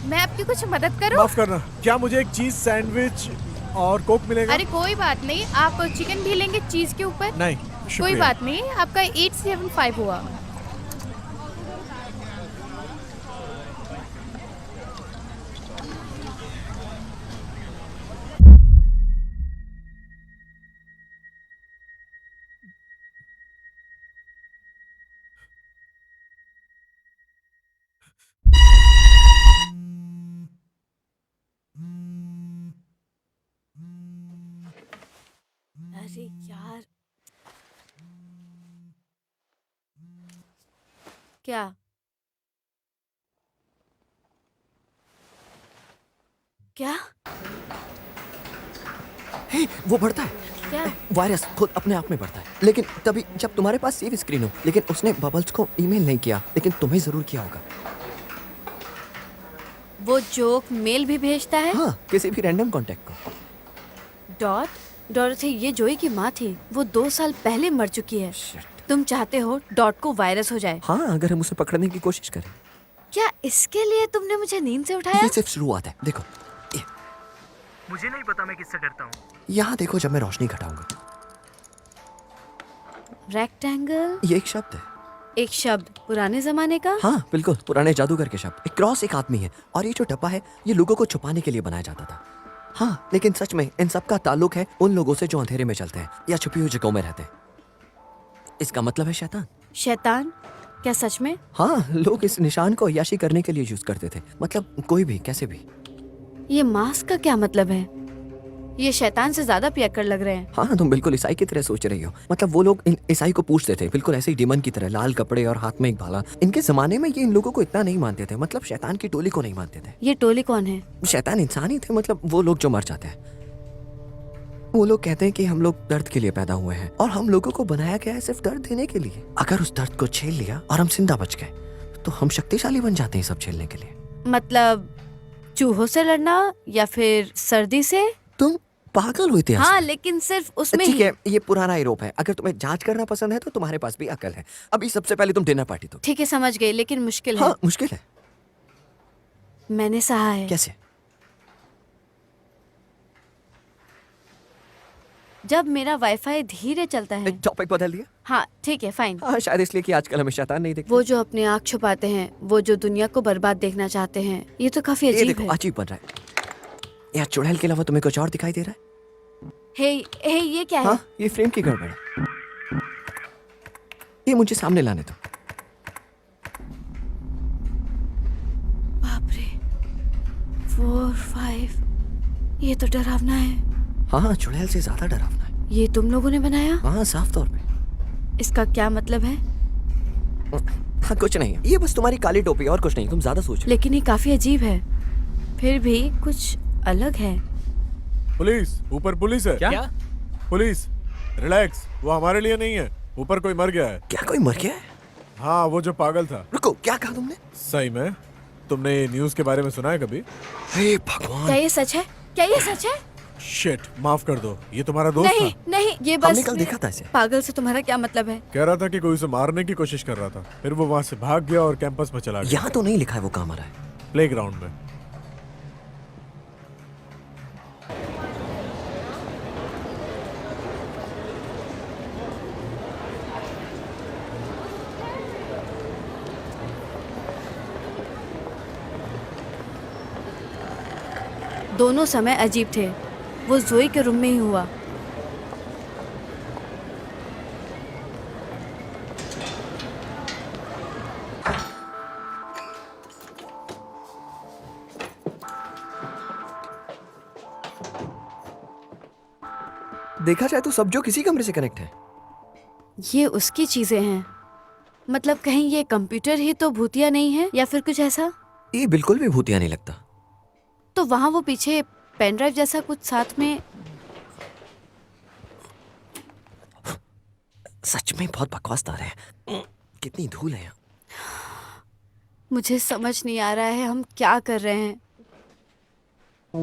मैं आपकी कुछ मदद करूँ? माफ करना, क्या मुझे एक चीज सैंडविच और कोक मिलेगा? अरे कोई बात नहीं, आप चिकन भी लेंगे चीज के ऊपर? नहीं, कोई शुक्रिया। बात नहीं, आपका 875 हुआ। अरे यार, क्या? क्या? हे, वो बढ़ता है। क्या? वायरस खुद अपने आप में बढ़ता है, लेकिन तभी जब तुम्हारे पास सेव स्क्रीन हो। लेकिन उसने बबल्स को ईमेल नहीं किया, लेकिन तुम्हें जरूर किया होगा। वो जोक मेल भी भेजता है? हाँ, किसी भी रैंडम कांटेक्ट को। डॉट ये जोई की माँ थी, वो 2 साल पहले मर चुकी है। Shit. तुम चाहते हो डॉट को वायरस हो जाए? हाँ, अगर हम उसे पकड़ने की कोशिश करें। क्या इसके लिए तुमने मुझे नींद से ये उठाया? सिर्फ शुरुआत है। देखो, ये मुझे नहीं पता मैं किससे डरता हूँ। यहाँ देखो, जब मैं रोशनी घटाऊंगा। रेक्टेंगल ये एक शब्द है। एक शब्द पुराने जमाने का? हाँ बिल्कुल, पुराने जादूगर के शब्द। एक क्रॉस एक आदमी है, और ये जो डब्बा है ये लोगों को छुपाने के लिए बनाया जाता था। हाँ, लेकिन सच में इन सब का ताल्लुक है उन लोगों से जो अंधेरे में चलते हैं या छुपी हुई जगहों में रहते हैं। इसका मतलब है शैतान। शैतान? क्या सच में? हाँ, लोग इस निशान को अय्याशी करने के लिए यूज करते थे। मतलब कोई भी, कैसे भी। ये मास्क का क्या मतलब है? ये शैतान से ज्यादा पियक्कड़ लग रहे हैं। हाँ, तुम बिल्कुल ईसाई की तरह सोच रही हो। मतलब वो लोग इन ईसाई को पूछते थे, बिल्कुल ऐसे ही डीमन की तरह, लाल कपड़े और हाथ में एक भाला। इनके जमाने में ये इन लोगों को इतना नहीं मानते थे। मतलब शैतान की टोली को नहीं मानते थे। ये टोली कौन है? शैतान इंसान ही थे। मतलब वो लोग जो मर जाते हैं। वो लोग कहते हैं कि हम लोग दर्द के लिए पैदा हुए हैं और हम लोगों को बनाया गया है सिर्फ दर्द देने के लिए। अगर उस दर्द को झेल लिया और हम जिंदा बच गए तो हम शक्तिशाली बन जाते हैं सब झेलने के लिए। मतलब चूहों से लड़ना या फिर सर्दी से? तुम पागल हुई थी। हाँ, लेकिन सिर्फ उसमें ठीक ही। है, ये पुराना आरोप है। अगर तुम्हें जांच करना पसंद है तो तुम्हारे पास भी अकल है। अभी सबसे पहले तुम डिनर पार्टी दो। ठीक है, समझ गई, लेकिन मुश्किल है। हाँ, मुश्किल है। मैंने सहा है। कैसे? जब मेरा वाईफाई धीरे चलता है। टॉपिक बदल दिया। हाँ ठीक है, फाइन। हाँ, शायद इसलिए कि आजकल हमें शैतान नहीं दिखते। वो जो अपने आँख छुपाते हैं, वो जो दुनिया को बर्बाद देखना चाहते हैं, ये तो काफी ये अजीब देखो, है। अजीब बन रहा है। यार, चुड़ैल के अलावा तुम्हें कुछ और दिखाई दे रहा है? हे, ये क्या है? हाँ, ये फ्रेम की गड़बड़ है। ये मुझे सामने लाने दो। बाप रे, 4, 5, ये तो डरावना है। हाँ, चुड़ैल से ज्यादा डरावना है। ये तुम लोगों ने बनाया? हाँ, साफ तौर पे। इसका क्या मतलब है? हाँ, कुछ नहीं, ये बस तुम्हारी काली टोपी, और कुछ नहीं। तुम ज्यादा सोच रहे लेकिन ये काफी अजीब है, फिर भी कुछ अलग है। पुलिस, ऊपर पुलिस है। क्या? पुलिस, रिलैक्स, वो हमारे लिए नहीं है। ऊपर कोई मर गया है। हो। क्या कोई मर गया है? हाँ, वो जो पागल था। रुको, क्या कहा तुमने? सही में? तुमने ये न्यूज़ के बारे में सुना है कभी? हे भगवान। क्या ये सच है? क्या ये सच है? शिट, माफ कर दो, ये तुम्हारा दोस्त नहीं था? नहीं, ये बस हमने कल देखा था इसे। पागल से तुम्हारा क्या मतलब है? कह रहा था कि कोई उसे मारने की कोशिश कर रहा था, फिर वो वहां से भाग गया और कैंपस में चला गया। यहाँ तो नहीं लिखा है वो कहाँ मरा है। प्लेग्राउंड में। दोनों समय अजीब थे। वो जोई के रूम में ही हुआ। देखा जाए तो सब जो किसी कमरे से कनेक्ट है। ये उसकी चीजें हैं। मतलब कहीं ये कंप्यूटर ही तो भूतिया नहीं है, या फिर कुछ ऐसा? ये बिल्कुल भी भूतिया नहीं लगता। तो वहां वो पीछे पेन ड्राइव जैसा कुछ साथ में। सच में बहुत बकवास तार है। कितनी धूल है यहाँ। मुझे समझ नहीं आ रहा है हम क्या कर रहे हैं। ये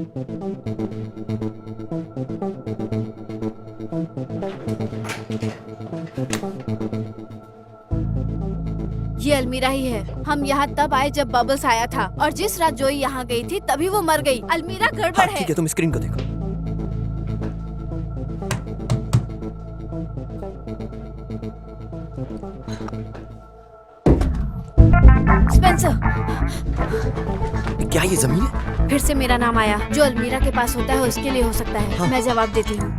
अलमीरा ही है। हम यहाँ तब आए जब बबल्स आया था और जिस रात जोई यहाँ गई थी तभी वो मर गई। अलमीरा गड़बड़ हाँ, है। ठीक है, तुम स्क्रीन को देखो। स्पेंसर, क्या ये जमीन है? फिर से मेरा नाम आया। जो अलमीरा के पास होता है उसके लिए हो सकता है। हाँ। मैं जवाब देती हूँ।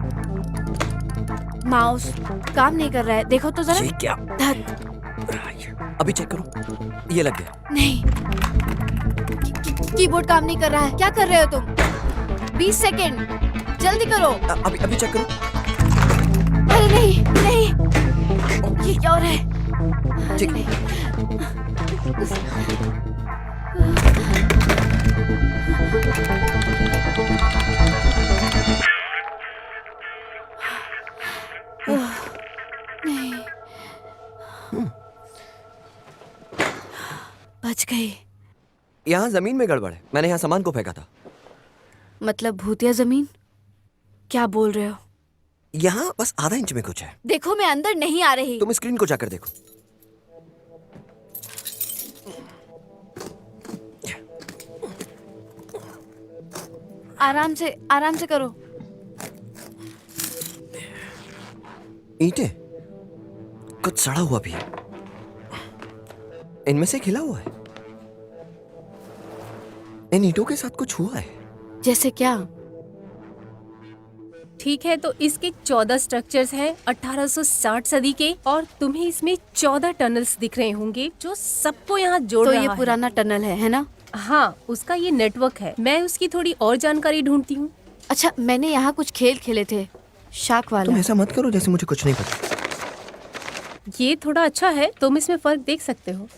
माउस काम नहीं कर रहा है, देखो तो जरा। ये क्या? धत, अभी चेक करो, ये लग गया। नहीं, कीबोर्ड काम नहीं कर रहा है। क्या कर रहे हो तुम? 20 सेकेंड, जल्दी करो। अभी चेक करो। अरे नहीं नहीं, ये क्या हो रहा है? ठीक नहीं, बच गई। यहाँ जमीन में गड़बड़ है। मैंने यहाँ सामान को फेंका था। मतलब भूतिया जमीन? क्या बोल रहे हो? यहाँ बस आधा इंच में कुछ है। देखो मैं अंदर नहीं आ रही। तुम स्क्रीन को जाकर देखो। आराम से करो। ईंटें कुछ सड़ा हुआ भी है। इनमें से खिला हुआ है। इन ईंटों के साथ कुछ हुआ है। जैसे क्या? ठीक है, तो इसके 14 स्ट्रक्चर्स हैं 1860 सदी के, और तुम्हें इसमें 14 टनल्स दिख रहे होंगे जो सबको यहाँ जोड़ तो रहा ये है। पुराना टनल है ना? हाँ, उसका ये नेटवर्क है। मैं उसकी थोड़ी और जानकारी ढूंढती हूँ। अच्छा, मैंने यहाँ कुछ खेल खेले थे, शाक वाला। तुम ऐसा मत करो जैसे मुझे कुछ नहीं पता। ये थोड़ा अच्छा है, तुम इसमें फर्क देख सकते हो।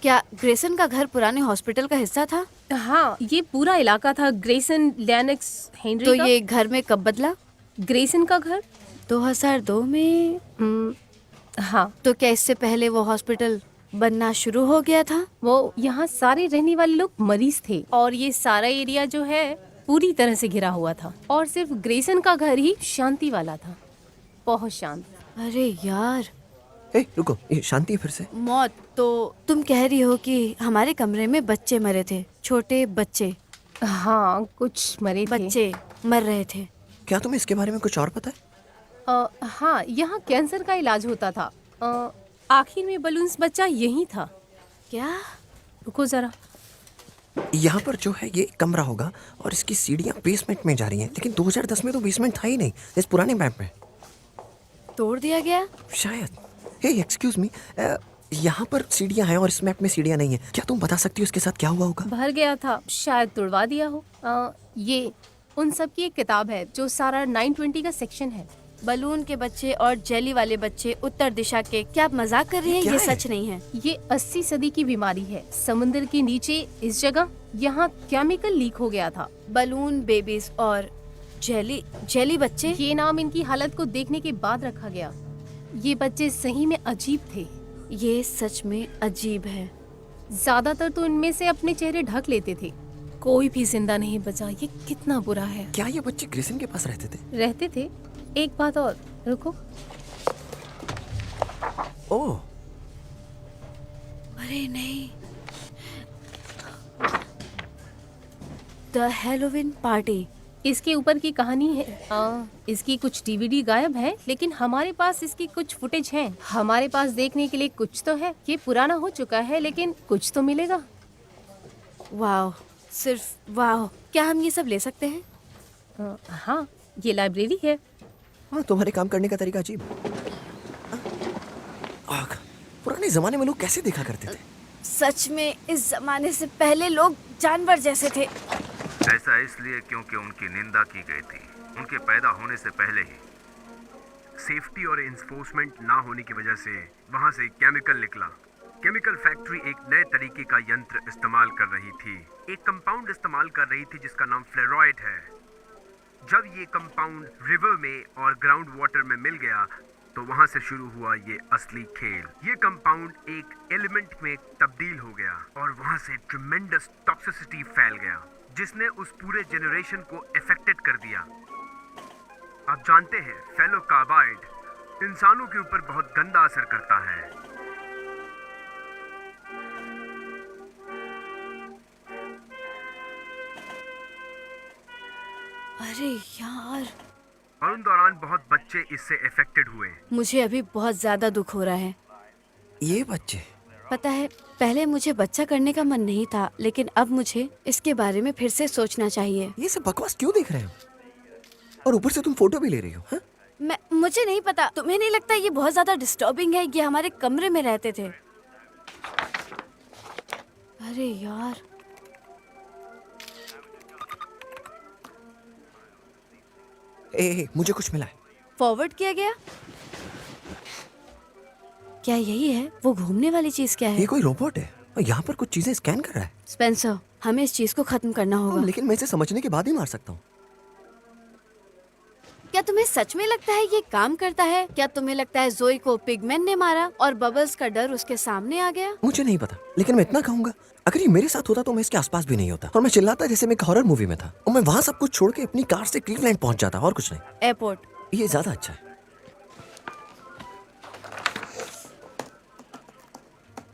क्या ग्रेसन का घर पुराने हॉस्पिटल का हिस्सा था? हाँ, ये पूरा इलाका था ग्रेसन लैनक्स हेनरी तो का। ये घर में कब बदला? ग्रेसन का घर 2002 में। हाँ। तो क्या इससे पहले वो हॉस्पिटल बनना शुरू हो गया था? वो यहाँ सारे रहने वाले लोग मरीज थे, और ये सारा एरिया जो है पूरी तरह से घिरा हुआ था, और सिर्फ ग्रेसन का घर ही शांति वाला था, बहुत शांत। अरे यार, रुको, ये शांति फिर से? मौत? तो तुम कह रही हो कि हमारे कमरे में बच्चे मरे थे, छोटे बच्चे? हाँ, कुछ मरे थे। बच्चे मर रहे थे। क्या तुम्हें इसके बारे में कुछ और पता है? हाँ, यहाँ कैंसर का इलाज होता था। आखिर में बलून्स बच्चा यही था। क्या? रुको जरा। यहाँ पर जो है ये कमरा होगा, और इसकी सीढ़ियाँ बेसमेंट में जा रही हैं। लेकिन 2010 में तो बेसमेंट था ही नहीं इस पुराने मैप में। तोड़ दिया गया शायद। हे एक्सक्यूज मी, यहाँ पर सीढ़ियाँ हैं और इस मैप में सीढ़ियाँ नहीं है। क्या तुम बता सकती हो इसके साथ क्या हुआ होगा? भर गया था, शायद तुड़वा दिया हो। ये उन सब की एक किताब है जो सारा 920 का सेक्शन है। बलून के बच्चे और जेली वाले बच्चे उत्तर दिशा के। क्या आप मजाक कर रहे हैं? ये सच नहीं है। ये 80 सदी की बीमारी है। समुद्र के नीचे इस जगह यहाँ केमिकल लीक हो गया था। बलून बेबीज और जेली बच्चे। ये नाम इनकी हालत को देखने के बाद रखा गया। ये बच्चे सही में अजीब थे। ये सच में अजीब है। ज्यादातर तो इनमें से अपने चेहरे ढक लेते थे। कोई भी जिंदा नहीं बचा। ये कितना बुरा है। क्या ये बच्चे ग्रेसन के पास रहते थे? रहते थे। एक बात और, रुको। ओह, अरे नहीं। The Halloween party. इसके ऊपर की कहानी है। इसकी कुछ डीवीडी गायब है, लेकिन हमारे पास इसकी कुछ फुटेज है। हमारे पास देखने के लिए कुछ तो है। ये पुराना हो चुका है, लेकिन कुछ तो मिलेगा। वाह, सिर्फ वाह। क्या हम ये सब ले सकते हैं? हाँ, ये लाइब्रेरी है। हाँ, तुम्हारे काम करने का तरीका अजीब। आग, पुराने जमाने में लोग कैसे देखा करते थे? सच में इस जमाने से पहले लोग जानवर जैसे थे। ऐसा इसलिए क्योंकि उनकी निंदा की गई थी उनके पैदा होने से पहले ही। सेफ्टी और इन्फोर्समेंट ना होने की वजह से वहां से केमिकल निकला। केमिकल फैक्ट्री एक नए तरीके का यंत्र इस्तेमाल कर रही थी। एक कंपाउंड इस्तेमाल कर रही थी जिसका नाम फ्लोराइड है। जब ये कंपाउंड रिवर में और ग्राउंड वाटर में मिल गया तो वहां से शुरू हुआ ये असली खेल। ये कंपाउंड एक एलिमेंट में तब्दील हो गया और वहां से ट्रिमेंडस टॉक्सिसिटी फैल गया। जिसने उस पूरे जेनरेशन को अफेक्टेड कर दिया। आप जानते हैं फेलो कार्बाइड इंसानों के ऊपर बहुत गंदा असर करता है। अरे यार, और उन दौरान बहुत बच्चे इससे अफेक्टेड हुए। मुझे अभी बहुत ज्यादा दुख हो रहा है। ये बच्चे? पता है, पहले मुझे बच्चा करने का मन नहीं था, लेकिन अब मुझे इसके बारे में फिर से सोचना चाहिए। ये सब बकवास क्यों देख रहे हो? और ऊपर से तुम फोटो भी ले रही हो, हाँ? मुझे नहीं पता, तुम्हें नहीं लगता ये बहुत ज्यादा डिस्टर्बिंग है? ये हमारे कमरे में रहते थे। अरे यार, मुझे कुछ मिला है। फॉरवर्ड किया गया? क्या यही है वो घूमने वाली चीज? क्या है ये? कोई रोबोट है और यहाँ पर कुछ चीजें स्कैन कर रहा है। स्पेंसर, हमें इस चीज को खत्म करना होगा। लेकिन मैं इसे समझने के बाद ही मार सकता हूँ। क्या तुम्हें सच में लगता है ये काम करता है? क्या तुम्हें लगता है जोई को पिगमैन ने मारा और बबल्स का डर उसके सामने आ गया? मुझे नहीं पता, लेकिन मैं इतना कहूंगा, अगर ये मेरे साथ होता तो मैं इसके आसपास भी नहीं होता और मैं चिल्लाता जैसे मैं एक हॉरर मूवी में था, और मैं वहाँ सब कुछ छोड़ के अपनी कार से क्लीवलैंड पहुंच जाता, और कुछ नहीं। एयरपोर्ट। ये ज्यादा अच्छा है।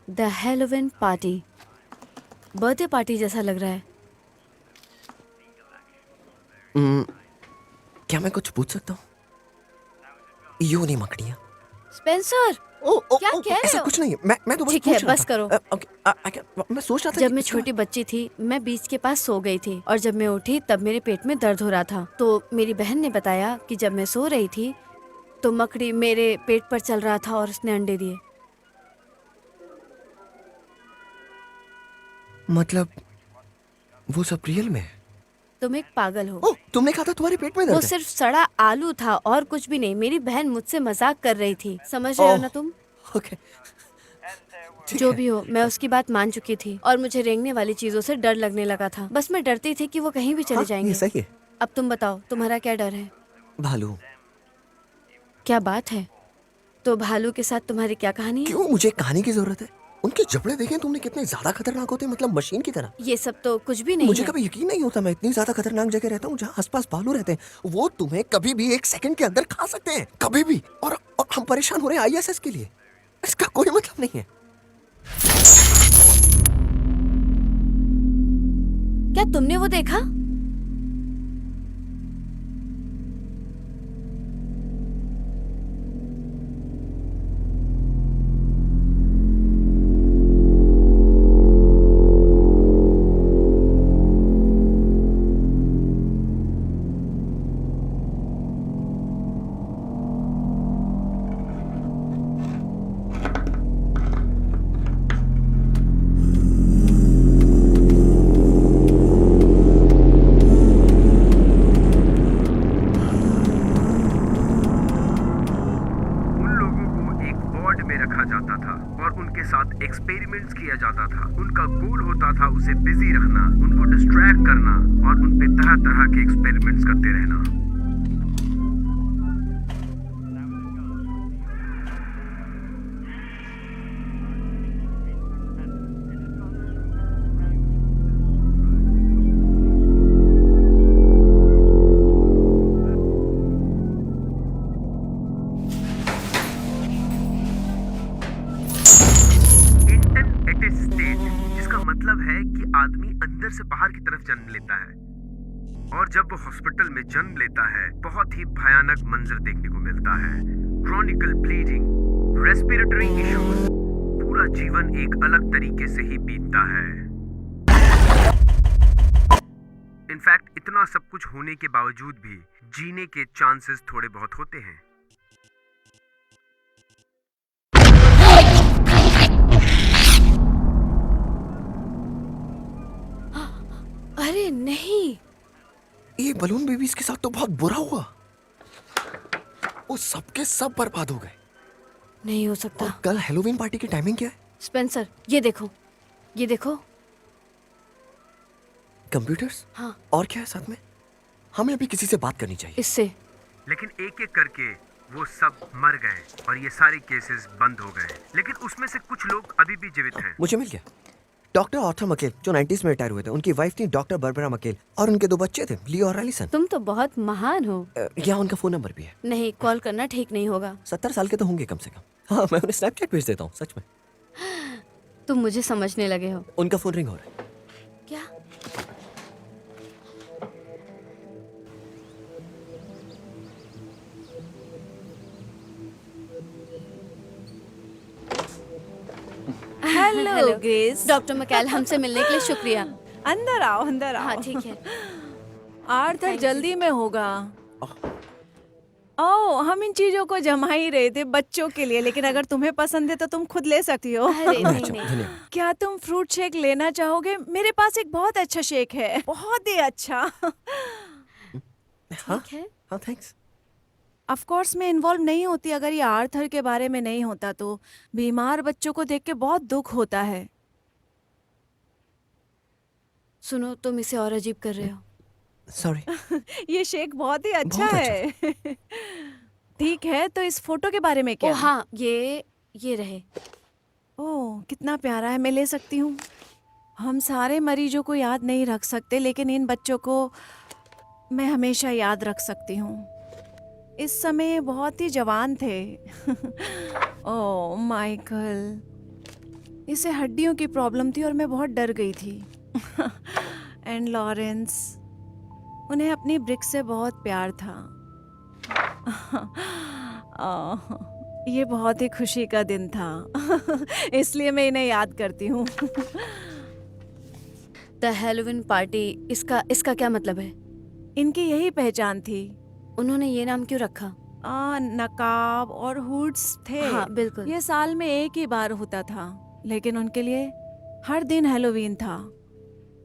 The Halloween party, birthday party जैसा लग रहा है। क्या मैं कुछ पूछ सकता हूँ? यूं नहीं मकड़ियाँ। स्पेंसर, क्या कह रहे ऐसा हो? कुछ नहीं, मैं तो बस ठीक है, पूछ रहा बस था। करो। मैं सोच रहा था जब कि मैं इसका- छोटी बच्ची थी, मैं बीच के पास सो गई थी और जब मैं उठी तब मेरे पेट में दर्द हो रहा था। तो मेरी बहन ने बताया कि जब मैं सो रही थी तो मकड़ी मेरे पेट पर चल रहा था और उसने अंडे दिए। मतलब वो सब रियल में है? तुम एक पागल हो। ओह, तुमने कहा था तुम्हारे पेट में वो दर्द है। सिर्फ सड़ा आलू था और कुछ भी नहीं। मेरी बहन मुझसे मजाक कर रही थी, समझ रहे हो ना तुम? ओके, जो भी हो, मैं उसकी बात मान चुकी थी और मुझे रेंगने वाली चीजों से डर लगने लगा था। बस मैं डरती थी कि वो कहीं भी चले हाँ, जाएंगे। ये सही है। अब तुम बताओ, तुम्हारा क्या डर है? भालू। क्या बात है? तो भालू के साथ तुम्हारी क्या कहानी है? क्यों मुझे कहानी की जरूरत है? उनके जबड़े देखे तुमने कितने ज्यादा खतरनाक होते हैं, मतलब मशीन की तरह। ये सब तो कुछ भी नहीं मुझे है। कभी यकीन नहीं होता, मैं इतनी ज्यादा खतरनाक जगह रहता हूँ जहाँ आसपास भालू रहते हैं। वो तुम्हें कभी भी 1 सेकंड के अंदर खा सकते हैं, कभी भी। और हम परेशान हो रहे हैं ISS के लिए। इसका कोई मतलब नहीं है। क्या तुमने वो देखा? एक्सपेरिमेंट्स किया जाता था। उनका गोल होता था उसे बिजी रखना, उनको डिस्ट्रैक्ट करना और उन पे तरह तरह के एक्सपेरिमेंट्स करते रहना। आदमी अंदर से बाहर की तरफ जन्म लेता है और जब वो हॉस्पिटल में जन्म लेता है बहुत ही भयानक मंजर देखने को मिलता है। क्रॉनिकल ब्लीडिंग, रेस्पिरेटरी इश्यूज, पूरा जीवन एक अलग तरीके से ही बीतता है। इनफैक्ट इतना सब कुछ होने के बावजूद भी जीने के चांसेस थोड़े बहुत होते हैं। अरे नहीं, ये बलून बेबीज के साथ तो बहुत बुरा हुआ। वो सबके सब बर्बाद हो गए। नहीं हो सकता। और कल हैलोवीन पार्टी की टाइमिंग क्या है? स्पेंसर, ये देखो, ये देखो। कंप्यूटर्स? हाँ। और क्या है साथ में? हमें अभी किसी से बात करनी चाहिए। इससे। लेकिन एक एक करके वो सब मर गए और ये सारे केसेस बंद हो गए, लेकिन उसमें से कुछ लोग अभी भी जीवित हैं। मुझे मिल गया। डॉक्टर आर्थर मकेल जो 90s में रिटायर हुए थे, उनकी वाइफ थी डॉक्टर बर्बरा मकेल और उनके 2 बच्चे थे, लियो और एलिसन। तुम तो बहुत महान हो। यहाँ उनका फोन नंबर भी है। नहीं, कॉल करना ठीक नहीं होगा। 70 साल के तो होंगे कम से कम। हाँ, मैं उन्हें स्नैपचैट भेज देता हूँ, सच में। तुम मुझे समझने लगे हो। उनका फोन रिंग हो रहा है। क्या? Hello grace. डॉक्टर मकैल, हमसे मिलने के लिए शुक्रिया। अंदर आओ, अंदर आओ। हाँ ठीक है। आर्थर जल्दी में होगा। ओह, हम इन चीजों को जमा ही रहे थे बच्चों के लिए, लेकिन अगर तुम्हें पसंद है तो तुम खुद ले सकती हो। अरे नहीं नहीं। क्या तुम फ्रूट शेक लेना चाहोगे? मेरे पास एक बहुत अच्छा शेक है, बहुत ही अच्छा। ठीक है। हाँ, थैंक्स। ऑफ कोर्स मैं इन्वॉल्व नहीं होती अगर ये आर्थर के बारे में नहीं होता तो। बीमार बच्चों को देख के बहुत दुख होता है। सुनो, तुम इसे और अजीब कर रहे हो। सॉरी। ये शेक बहुत ही अच्छा बहुत है। ठीक है, तो इस फोटो के बारे में क्या? ओ हाँ, ये रहे। ओह, कितना प्यारा है, मैं ले सकती हूँ? हम सारे मरीजों को याद नहीं रख सकते, लेकिन इन बच्चों को मैं हमेशा याद रख सकती हूँ। इस समय बहुत ही जवान थे। ओह माइकल, इसे हड्डियों की प्रॉब्लम थी और मैं बहुत डर गई थी। एंड लॉरेंस, उन्हें अपनी ब्रिक से बहुत प्यार था। ये बहुत ही खुशी का दिन था। इसलिए मैं इन्हें याद करती हूँ। द हैलोवीन पार्टी, इसका क्या मतलब है? इनकी यही पहचान थी। उन्होंने ये नाम क्यों रखा? नकाब और हुड्स थे। हाँ बिल्कुल। ये साल में एक ही बार होता था, लेकिन उनके लिए हर दिन हैलोवीन था।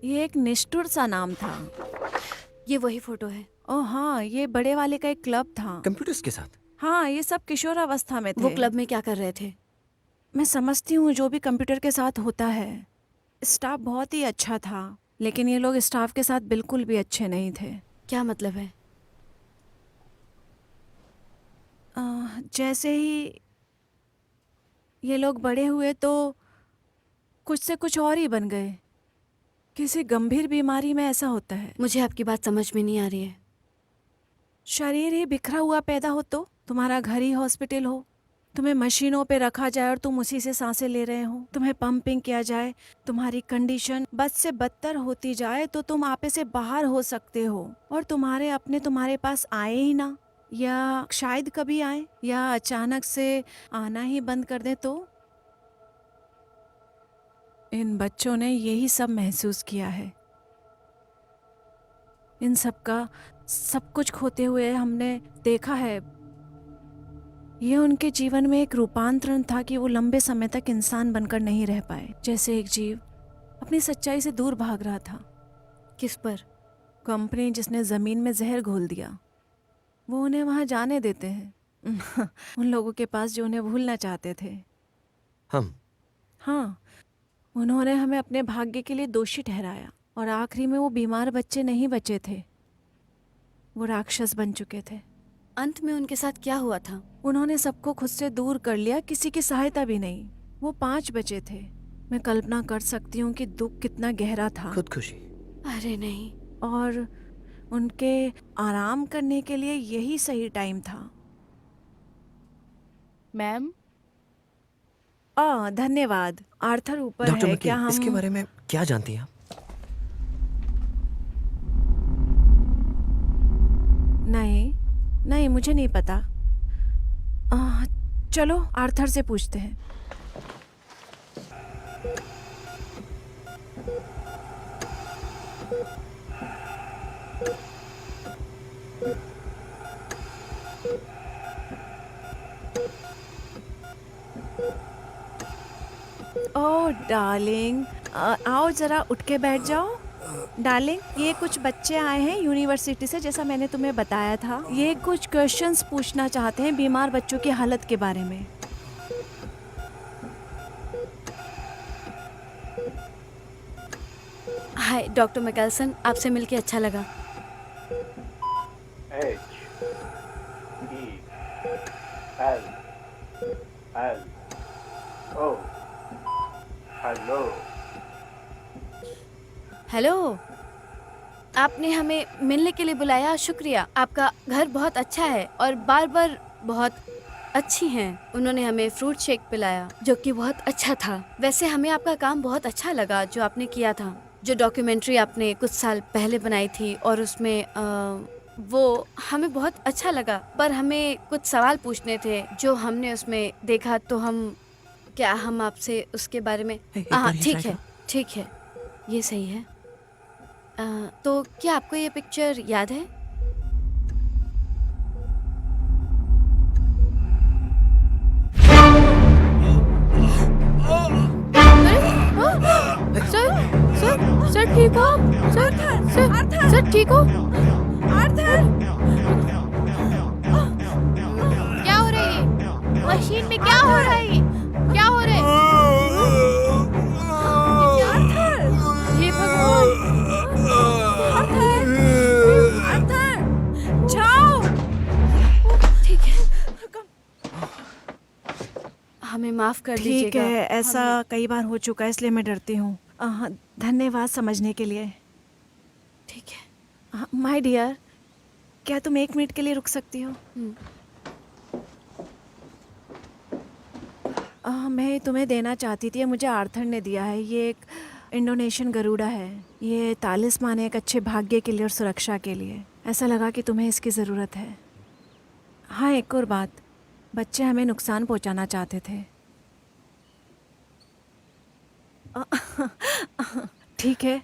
ये एक निष्ठुर सा नाम था। ये वही फोटो है। ओह हाँ, ये बड़े वाले का एक क्लब था। कंप्यूटर्स के साथ? हाँ, ये सब किशोरावस्था में थे। वो क्लब में क्या कर रहे थे? मैं समझती हूँ जो भी कंप्यूटर के साथ होता है। स्टाफ बहुत ही अच्छा था, लेकिन ये लोग स्टाफ के साथ बिल्कुल भी अच्छे नहीं थे। क्या मतलब है? जैसे ही ये लोग बड़े हुए तो कुछ से कुछ और ही बन गए। किसी गंभीर बीमारी में ऐसा होता है। मुझे आपकी बात समझ में नहीं आ रही है। शरीर ही बिखरा हुआ पैदा हो तो तुम्हारा घर ही हॉस्पिटल हो, तुम्हें मशीनों पे रखा जाए और तुम उसी से सांसें ले रहे हो, तुम्हें पंपिंग किया जाए, तुम्हारी कंडीशन बद से बदतर होती जाए तो तुम आपे से बाहर हो सकते हो और तुम्हारे अपने तुम्हारे पास आए ही ना, या शायद कभी आए, या अचानक से आना ही बंद कर दे। तो इन बच्चों ने यही सब महसूस किया है। इन सब का सब कुछ खोते हुए हमने देखा है। ये उनके जीवन में एक रूपांतरण था कि वो लंबे समय तक इंसान बनकर नहीं रह पाए। जैसे एक जीव अपनी सच्चाई से दूर भाग रहा था। किस पर? कंपनी जिसने जमीन में जहर घोल दिया, वो उन्हें वहां जाने देते हैं। उन लोगों के पास जो उन्हें भूलना चाहते थे। हम? हाँ, उन्होंने हमें अपने भाग्य के लिए दोषी ठहराया और आखिरी में वो बीमार बच्चे नहीं बचे थे, वो राक्षस बन चुके थे। अंत में उनके साथ क्या हुआ था? उन्होंने सबको खुद से दूर कर लिया, किसी की सहायता भी नहीं। वो 5 बचे थे। मैं कल्पना कर सकती हूँ कि दुख कितना गहरा था। खुदकुशी? अरे नहीं। और उनके आराम करने के लिए यही सही टाइम था। मैम, धन्यवाद। आर्थर ऊपर डॉक्टर है। मकेल, क्या हम इसके बारे में क्या जानती हैं आप? नहीं, मुझे नहीं पता। चलो आर्थर से पूछते हैं। ओह डार्लिंग, आओ जरा उठ के बैठ जाओ। डार्लिंग, ये कुछ बच्चे आए हैं यूनिवर्सिटी से, जैसा मैंने तुम्हें बताया था। ये कुछ क्वेश्चंस पूछना चाहते हैं बीमार बच्चों की हालत के बारे में। हाय डॉक्टर मैकेल्सन, आपसे मिलके अच्छा लगा। H-E-L-L-O हेलो हेलो, आपने हमें मिलने के लिए बुलाया, शुक्रिया। आपका घर बहुत अच्छा है और बार-बार बहुत अच्छी हैं। उन्होंने हमें फ्रूट शेक पिलाया जो कि बहुत अच्छा था। वैसे हमें आपका काम बहुत अच्छा लगा जो आपने किया था। जो डॉक्यूमेंट्री आपने कुछ साल पहले बनाई थी और उसमें वो हमें बहुत अच्छा लगा, पर हमें कुछ सवाल पूछने थे जो हमने उसमें देखा, तो हम आपसे उसके बारे में। हाँ ठीक है, ये सही है। तो क्या आपको ये पिक्चर याद है? सर ठीक हो? सर ठीक हो? क्या हो रहा है? मशीन में क्या हो रहा है? क्या हो रहा है? हे भगवान! जाओ। ठीक है, हमें माफ कर ठीक दीजिएगा। है, ऐसा कई बार हो चुका है इसलिए मैं डरती हूँ। धन्यवाद समझने के लिए। ठीक है। माय डियर, क्या तुम 1 मिनट के लिए रुक सकती हो? मैं तुम्हें देना चाहती थी, मुझे आर्थर ने दिया है। ये एक इंडोनेशियन गरुड़ा है। ये तालिस्मान है एक अच्छे भाग्य के लिए और सुरक्षा के लिए। ऐसा लगा कि तुम्हें इसकी ज़रूरत है। हाँ, एक और बात, बच्चे हमें नुकसान पहुंचाना चाहते थे। ठीक है,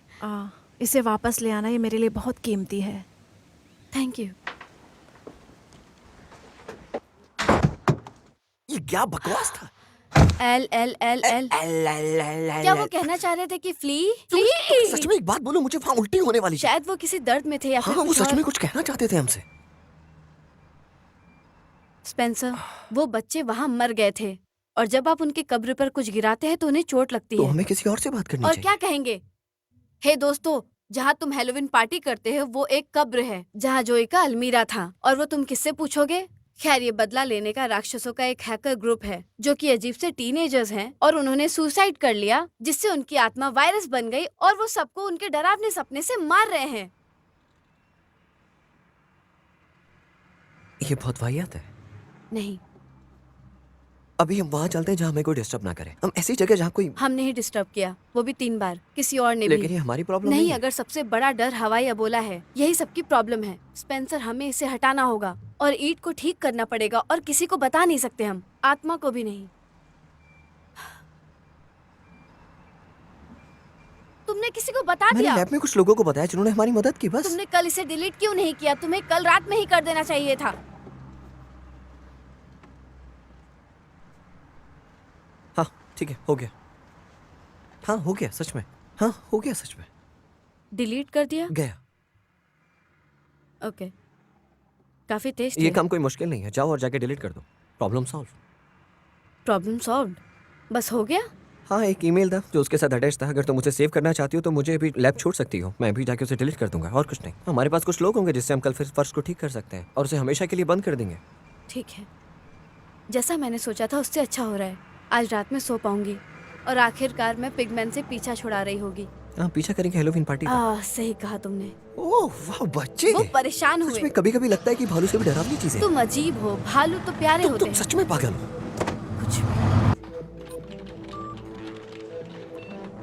इसे वापस ले आना, ये मेरे लिए बहुत कीमती है। Thank you. ये क्या बकवास था? एल एल एल एल क्या वो कहना चाह रहे थे कि फ्ली? सच में एक बात बोलो, मुझे वहाँ उल्टी होने वाली थी। शायद वो किसी दर्द में थे या फिर हाँ, वो कुछ सच और। में कुछ कहना चाहते थे हमसे। स्पेंसर, वो बच्चे वहाँ मर गए थे और जब आप उनकी कब्र पर कुछ गिराते हैं तो उन्हें चोट लगती तो है। हमें किसी और से बात करनी और चाहिए। क्या कहेंगे? हे दोस्तों, जहाँ तुम हेलोविन पार्टी करते हो वो एक कब्र है जहाँ जोई का अलमीरा था, और वो तुम किससे पूछोगे? खैर, ये बदला लेने का राक्षसों का एक हैकर ग्रुप है जो कि अजीब से टीनेजर्स हैं और उन्होंने सुसाइड कर लिया, जिससे उनकी आत्मा वायरस बन गई और वो सबको उनके डरावने सपने से मार रहे हैं। ये बहुत वाहियात है। नहीं, अभी हम वहाँ चलते हैं जहाँ हमें कोई डिस्टर्ब ना करे। हम ऐसी जगह जहाँ कोई। हमने ही डिस्टर्ब किया, वो भी 3 बार, किसी और ने लेकिन भी। ये हमारी प्रॉब्लम नहीं, है। अगर सबसे बड़ा डर हवाई अबोला है, यही सबकी प्रॉब्लम है। स्पेंसर, हमें इसे हटाना होगा और ईट को ठीक करना पड़ेगा और किसी को बता नहीं सकते हम, आत्मा को भी नहीं। तुमने किसी को बता मैंने दिया? लैब में कुछ लोगों को बताया जिन्होंने हमारी मदद की। बस तुमने कल इसे डिलीट क्यों नहीं किया? तुम्हें कल रात में ही कर देना चाहिए था। हाँ ठीक है, हो गया। हाँ हो गया, सच में। हाँ हो गया, सच में। डिलीट कर दिया? गया। ओके, काफी तेज ये थे। काम कोई मुश्किल नहीं है, जाओ और जाके डिलीट कर दो। Problem solve. प्रॉब्लम सॉल्व्ड, बस हो गया। हाँ, एक ईमेल था जो उसके साथ अटैच था। अगर तुम मुझे सेव करना चाहती हो तो मुझे भी लैब छोड़ सकती हो, मैं भी जाके उसे डिलीट कर दूंगा, और कुछ नहीं। हमारे पास कुछ लोग होंगे जिससे हम कल फिर फर्श को ठीक कर सकते हैं और उसे हमेशा के लिए बंद कर देंगे। ठीक है, जैसा मैंने सोचा था उससे अच्छा हो रहा है। आज रात में सो पाऊंगी और आखिरकार मैं पिगमैन से पीछा छुड़ा रही होगी। हाँ, पीछा करेंगे हेलोवीन पार्टी का। सही कहा तुमने। ओह वाह बच्चे, वो परेशान हुए। सच में कभी-कभी लगता है कि भालू से भी डरावनी चीज है। तुम अजीब हो, भालू तो प्यारे होते हैं। तुम सच में पागल हो। कुछ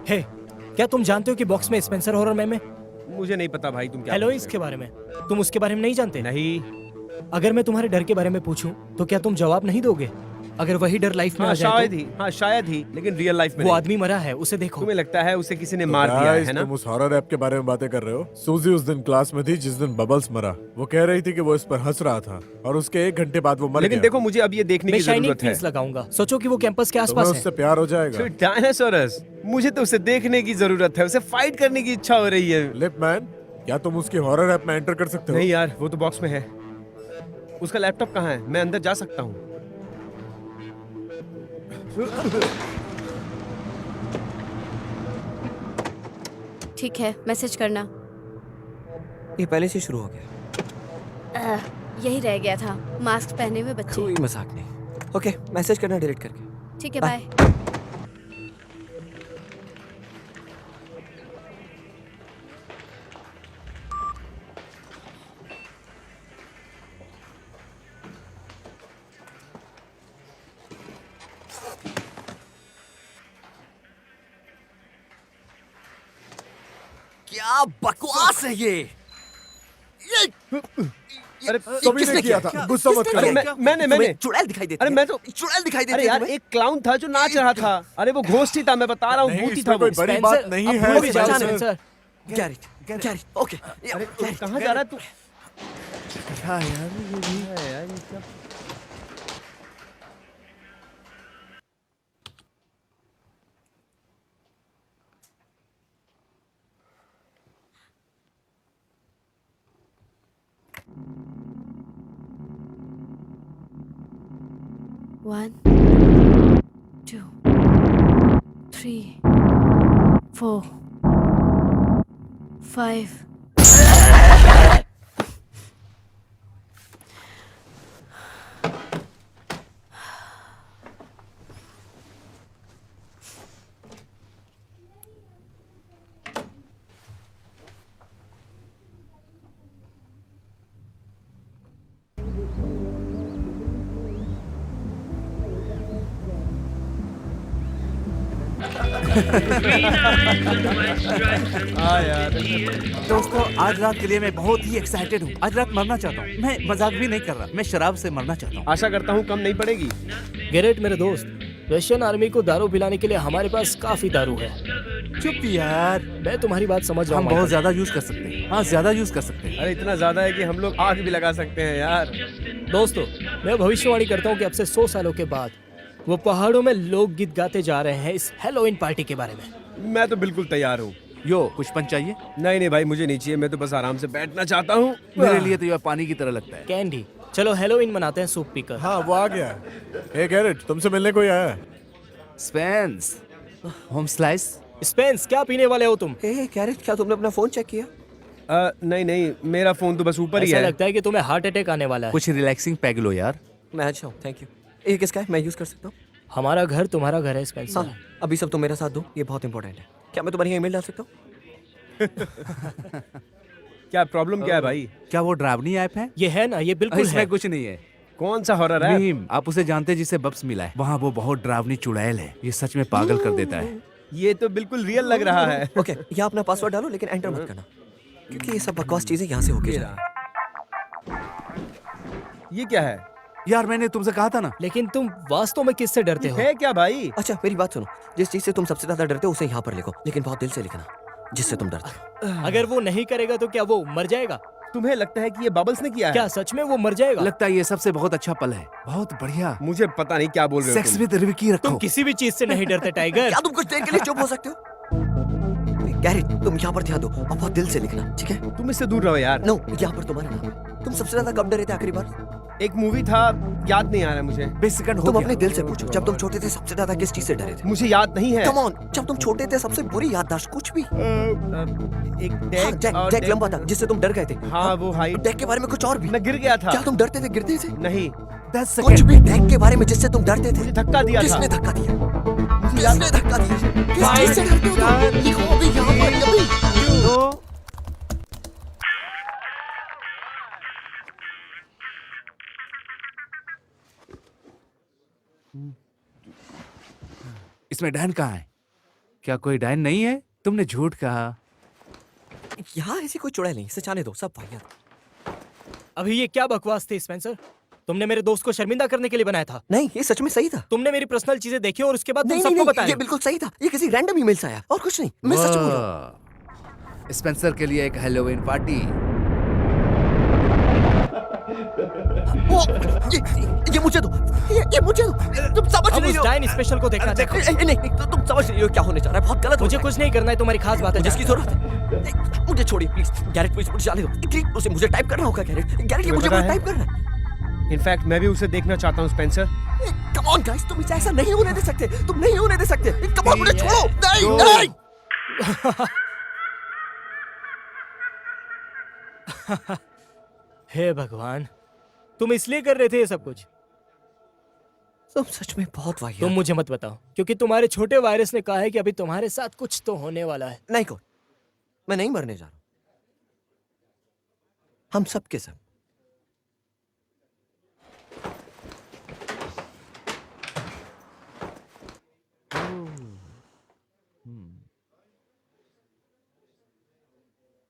हे, क्या तुम जानते हो कि बॉक्स में स्पेंसर हॉरर मैम है? मुझे नहीं पता भाई, तुम क्या हेलोइस के बारे में तुम उसके बारे में नहीं जानते? नहीं। अगर मैं तुम्हारे डर के बारे में पूछूं तो क्या तुम जवाब नहीं दोगे? अगर वही डर लाइफ में आ जाए शायद तो? ही, हाँ शायद ही, लेकिन रियल लाइफ में वो नहीं। आदमी मरा है, उसे देखो। तुम्हें लगता है उसे किसी ने मार दिया है ना? तुम उस हॉरर ऐप के बारे में बातें कर रहे हो? सूजी उस दिन क्लास में थी जिस दिन बबल्स मरा। वो कह रही थी कि वो इस पर हंस रहा था और उसके 1 घंटे बाद वो मर लेकिन गया। देखो, मुझे अब ये देखने की जरूरत है। लगाऊंगा। सोचो कि वो कैंपस के तुम्हें आसपास है। उससे प्यार हो जाएगा। डायनासोरस, मुझे तो उसे देखने की जरूरत है, उसे फाइट करने की इच्छा हो रही है। लिपमैन, क्या तुम उसकी हॉरर ऐप में एंटर कर सकते हो? नहीं यार, वो तो बॉक्स में है। उसका लैपटॉप कहाँ है? मैं अंदर जा सकता हूँ। ठीक है, मैसेज करना। ये पहले से शुरू हो गया। यही रह गया था, मास्क पहने हुए बच्चे। कोई मजाक नहीं। ओके, मैसेज करना डिलीट करके। ठीक है, बाय। क्या बकवास है ये अरे सभी ने किया था, गुस्सा मत अरे करो। मैंने चुड़ैल दिखाई देती अरे है। मैं तो चुड़ैल दिखाई देती अरे है यार तुम्हें? एक क्लाउन था जो नाच रहा था। अरे वो घोस्ट ही था, मैं बता रहा हूँ, नहीं, भूत ही इसमें था कोई वो। बड़ी स्पेंसर, बात नहीं अब है भूल भी जाओ, स्पेंसर। स्पेंसर। Garrett, okay. अरे तू कहाँ जा रहा है तू? हाँ यार यार ये क्या? One, 2, 3, 4, 5. हाँ यार। दोस्तों, आज रात के लिए मैं बहुत ही एक्साइटेड हूँ। आज रात मरना चाहता हूँ। मैं मजाक भी नहीं कर रहा, मैं शराब से मरना चाहता हूँ। आशा करता हूँ कम नहीं पड़ेगी। गैरेट मेरे दोस्त, रशियन आर्मी को दारू पिलाने के लिए हमारे पास काफी दारू है। चुप यार, मैं तुम्हारी बात समझ रहा हम हूँ बहुत ज्यादा यूज कर सकते हैं। हाँ, ज्यादा यूज कर सकते हैं। अरे इतना ज्यादा है कि हम लोग आग भी लगा सकते हैं यार। दोस्तों, मैं भविष्यवाणी करता हूँ कि अब से 100 सालों के बाद वो पहाड़ों में लोकगीत गाते जा रहे हैं इस हैलोवीन पार्टी के बारे में। मैं तो बिल्कुल तैयार हूँ। यो, कुछ पंच चाहिए? नहीं नहीं भाई, मुझे नहीं चाहिए, मैं तो बस आराम से बैठना चाहता हूँ। मेरे लिए तो यह पानी की तरह लगता है। कैंडी, चलो हैलोवीन मनाते हैं सूप पीकर। हाँ, वो आ गया। ए गैरेट, तुमसे मिलने कोई आया है? Spence, home slice. स्पेंस, क्या पीने वाले हो तुम? गैरेट, क्या तुमने अपना फोन चेक किया? नहीं नहीं, मेरा फोन तो बस ऊपर ही ऐसा है। लगता है कि तुम्हें हार्ट अटैक आने वाला है। कुछ रिलैक्सिंग पैग लो यार। मैं अच्छा हूँ, थैंक यू। ये किसका है? मैं यूज कर सकता हूँ? हमारा घर तुम्हारा घर है स्पेंसर। हाँ, अभी सब तुम मेरा साथ दो, ये बहुत इंपॉर्टेंट है। क्या मैं तुम्हारी ईमेल डाल सकता हूँ? क्या प्रॉब्लम क्या है भाई? क्या वो ड्रावनी ऐप है? ये है ना, ये बिल्कुल इसमें है। कुछ नहीं है। कौन सा हॉरर है? मीम, आप उसे जानते हैं जिसे बब्स मिला है। वहाँ वो बहुत ड्रावनी चुड़ैल है, ये सच में पागल कर देता है। ये तो बिल्कुल रियल लग रहा है। ओके, यहाँ अपना पासवर्ड डालो, लेकिन एंटर मत करना, क्योंकि ये सब बकवास चीजें यहाँ से होके जा रही हैं। ये क्या है? यार, मैंने तुमसे कहा था ना। लेकिन तुम वास्तव में किससे डरते हो? है क्या भाई? अच्छा, मेरी बात सुनो, जिस चीज से तुम सबसे ज्यादा डरते हो उसे यहाँ पर लिखो, लेकिन बहुत दिल से लिखना, जिससे तुम डरते हो। अगर वो नहीं करेगा तो क्या वो मर जाएगा? तुम्हें लगता है कि ये बबल्स ने किया है? क्या सच में वो मर जाएगा? लगता है ये सबसे बहुत अच्छा पल है। बहुत बढ़िया। मुझे पता नहीं क्या बोल रहे हो सेक्स तुम। विद रिकी रखो। तुम किसी भी चीज से नहीं डरते टाइगर। क्या तुम कुछ देर के लिए चुप हो सकते हो? गैरी, तुम यहाँ पर ध्यान दो और बहुत दिल से लिखना, ठीक है? तुम इससे दूर रहो यार। नो, यहाँ पर तुम्हारा नाम है। तुम सबसे ज्यादा कब डरे थे आखिरी बार? एक मूवी था, याद नहीं आ रहा है मुझे। 20 सेकंड हो तुम गया। अपने दिल से पूछो, जब तुम छोटे थे सबसे ज्यादा किस चीज से डरे थे? मुझे याद नहीं है। कम ऑन, जब तुम छोटे थे सबसे बुरी याददाश्त कुछ भी। एक हाँ, डेक डेक लंबा था जिससे तुम डर गए थे। हाँ, वो हाइट। डेक के बारे में कुछ और भी? मैं गिर गया था। क्या तुम डरते थे गिरते थे? नहीं। 10 कुछ सेकंड। भी डेक के बारे में जिससे तुम डरते थे। मुझे धक्का दिया था। किसने धक्का दिया? किसने धक्का दिया? किस चीज से डरते हो तुम? लिखो अभी यहाँ पर अभी। इसमें डैन कहाँ है? क्या कोई डैन नहीं है? तुमने झूठ कहा। यहाँ ऐसी कोई चुड़ैल नहीं, इसे जाने दो, सब वाहियात। अभी ये क्या बकवास थी स्पेंसर? तुमने मेरे दोस्त को शर्मिंदा करने के लिए बनाया था। नहीं, ये सच में सही था। तुमने मेरी पर्सनल चीजें देखी और उसके बाद तुम नहीं सबको नहीं, बताया। ये बिल्कुल सही था। ये किसी रैंडम ईमेल से आया और कुछ नहीं, मैं सच बोल रहा हूँ। वाह, स्पेंसर के लिए एक हैलोवीन पार्टी। वो, ये मुझे दो, ये मुझे दो। तुम समझ अब नहीं उस हो। डाइन स्पेशल को देखना चाहते हो? नहीं, तुम समझ नहीं हो क्या होने जा रहा है। बहुत गलत। मुझे कुछ नहीं करना है, तुम्हारी खास बात है। जिसकी जरूरत है, मुझे छोड़िए प्लीज। गैरेट, प्लीज मुझे जाने दो। उसे मुझे टाइप करना होगा। गैरेट, ये मुझे टाइप करना है। इनफैक्ट मैं भी उसे देखना चाहता हूँ स्पेंसर। कम ऑन गाइस, तुम इसे ऐसा नहीं होने दे सकते। तुम नहीं होने दे सकते। कम ऑन, मुझे छोड़ो। नहीं नहीं। हे भगवान, तुम इसलिए कर रहे थे ये सब कुछ? तुम सच में बहुत वाहियात। तुम मुझे मत बताओ, क्योंकि तुम्हारे छोटे वायरस ने कहा है कि अभी तुम्हारे साथ कुछ तो होने वाला है। नहीं कौन, मैं नहीं मरने जा रहा। हम सब के सब।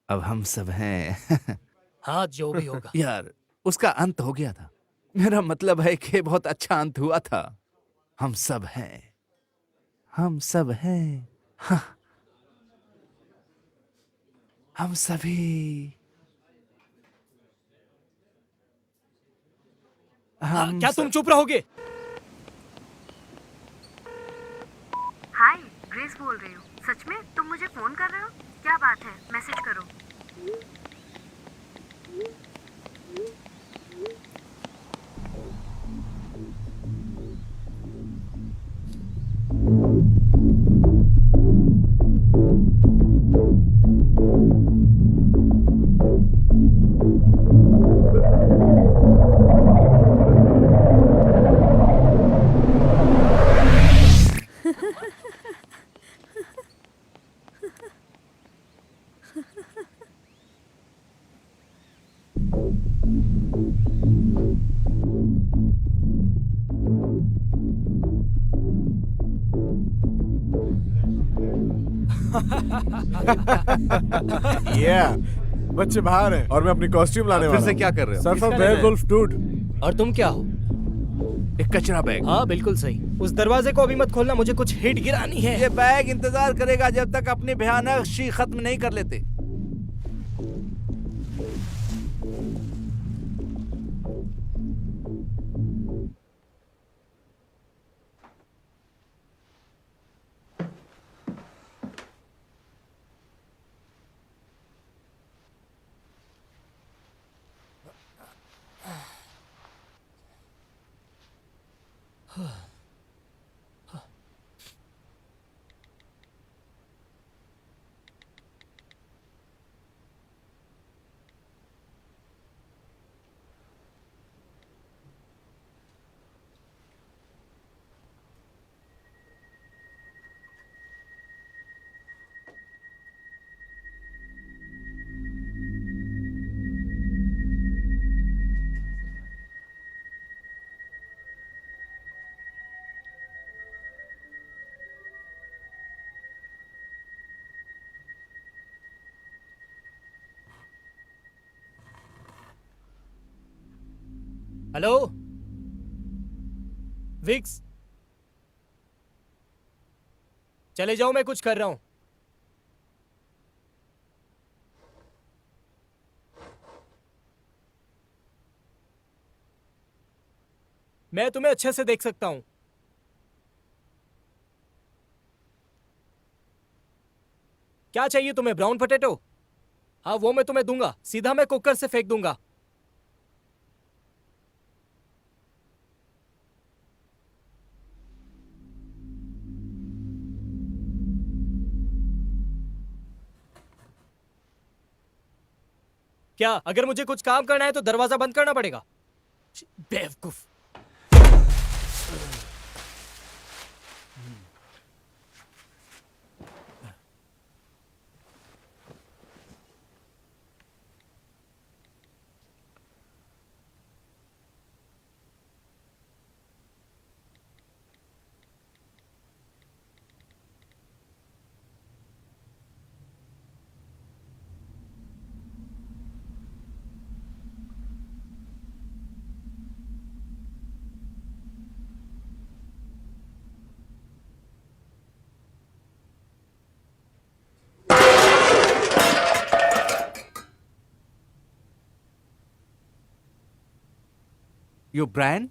अब हम सब हैं। हाँ जो भी होगा। यार, उसका अंत हो गया था। मेरा मतलब है कि बहुत अच्छा अंत हुआ था। हम सब हैं, हम सब हैं। हाँ, हम सभी हम क्या तुम चुप रहोगे? हाय, ग्रेस बोल रही हूँ। सच में तुम मुझे फोन कर रहे हो? क्या बात है? मैसेज करो। बच्चे बाहर हैं और मैं अपनी कॉस्ट्यूम लाने फिर वाला से हूँ। क्या कर रहे हो? सर्फ किसका ऑफ लेना है? Werewolf dude. और तुम क्या हो? एक कचरा बैग। हाँ बिल्कुल सही। उस दरवाजे को अभी मत खोलना, मुझे कुछ हिट गिरानी है। ये बैग इंतजार करेगा जब तक अपनी भयानक शी खत्म नहीं कर लेते। हेलो विक्स, चले जाओ, मैं कुछ कर रहा हूं। मैं तुम्हें अच्छे से देख सकता हूं। क्या चाहिए तुम्हें? Brown potato? हाँ वो मैं तुम्हें दूंगा, सीधा मैं कुकर से फेंक दूंगा। क्या अगर मुझे कुछ काम करना है तो दरवाजा बंद करना पड़ेगा? बेवकूफ। यो ब्रायन,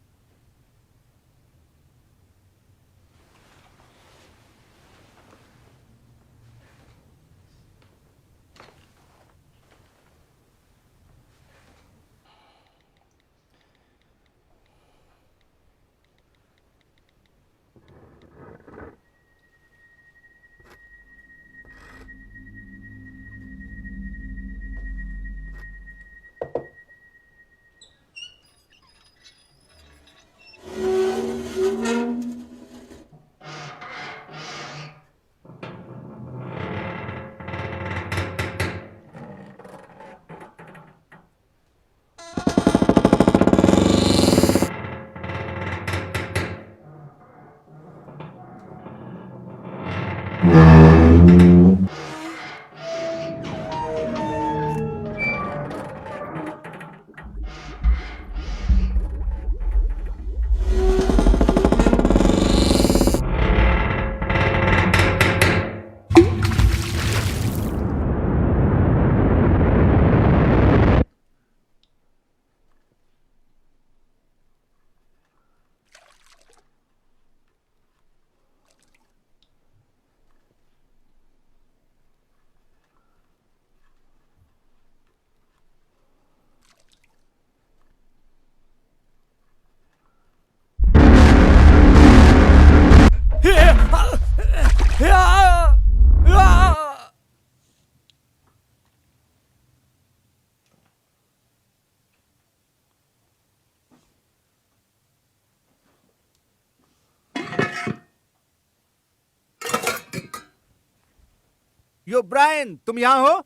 यो ब्रायन, तुम यहाँ हो?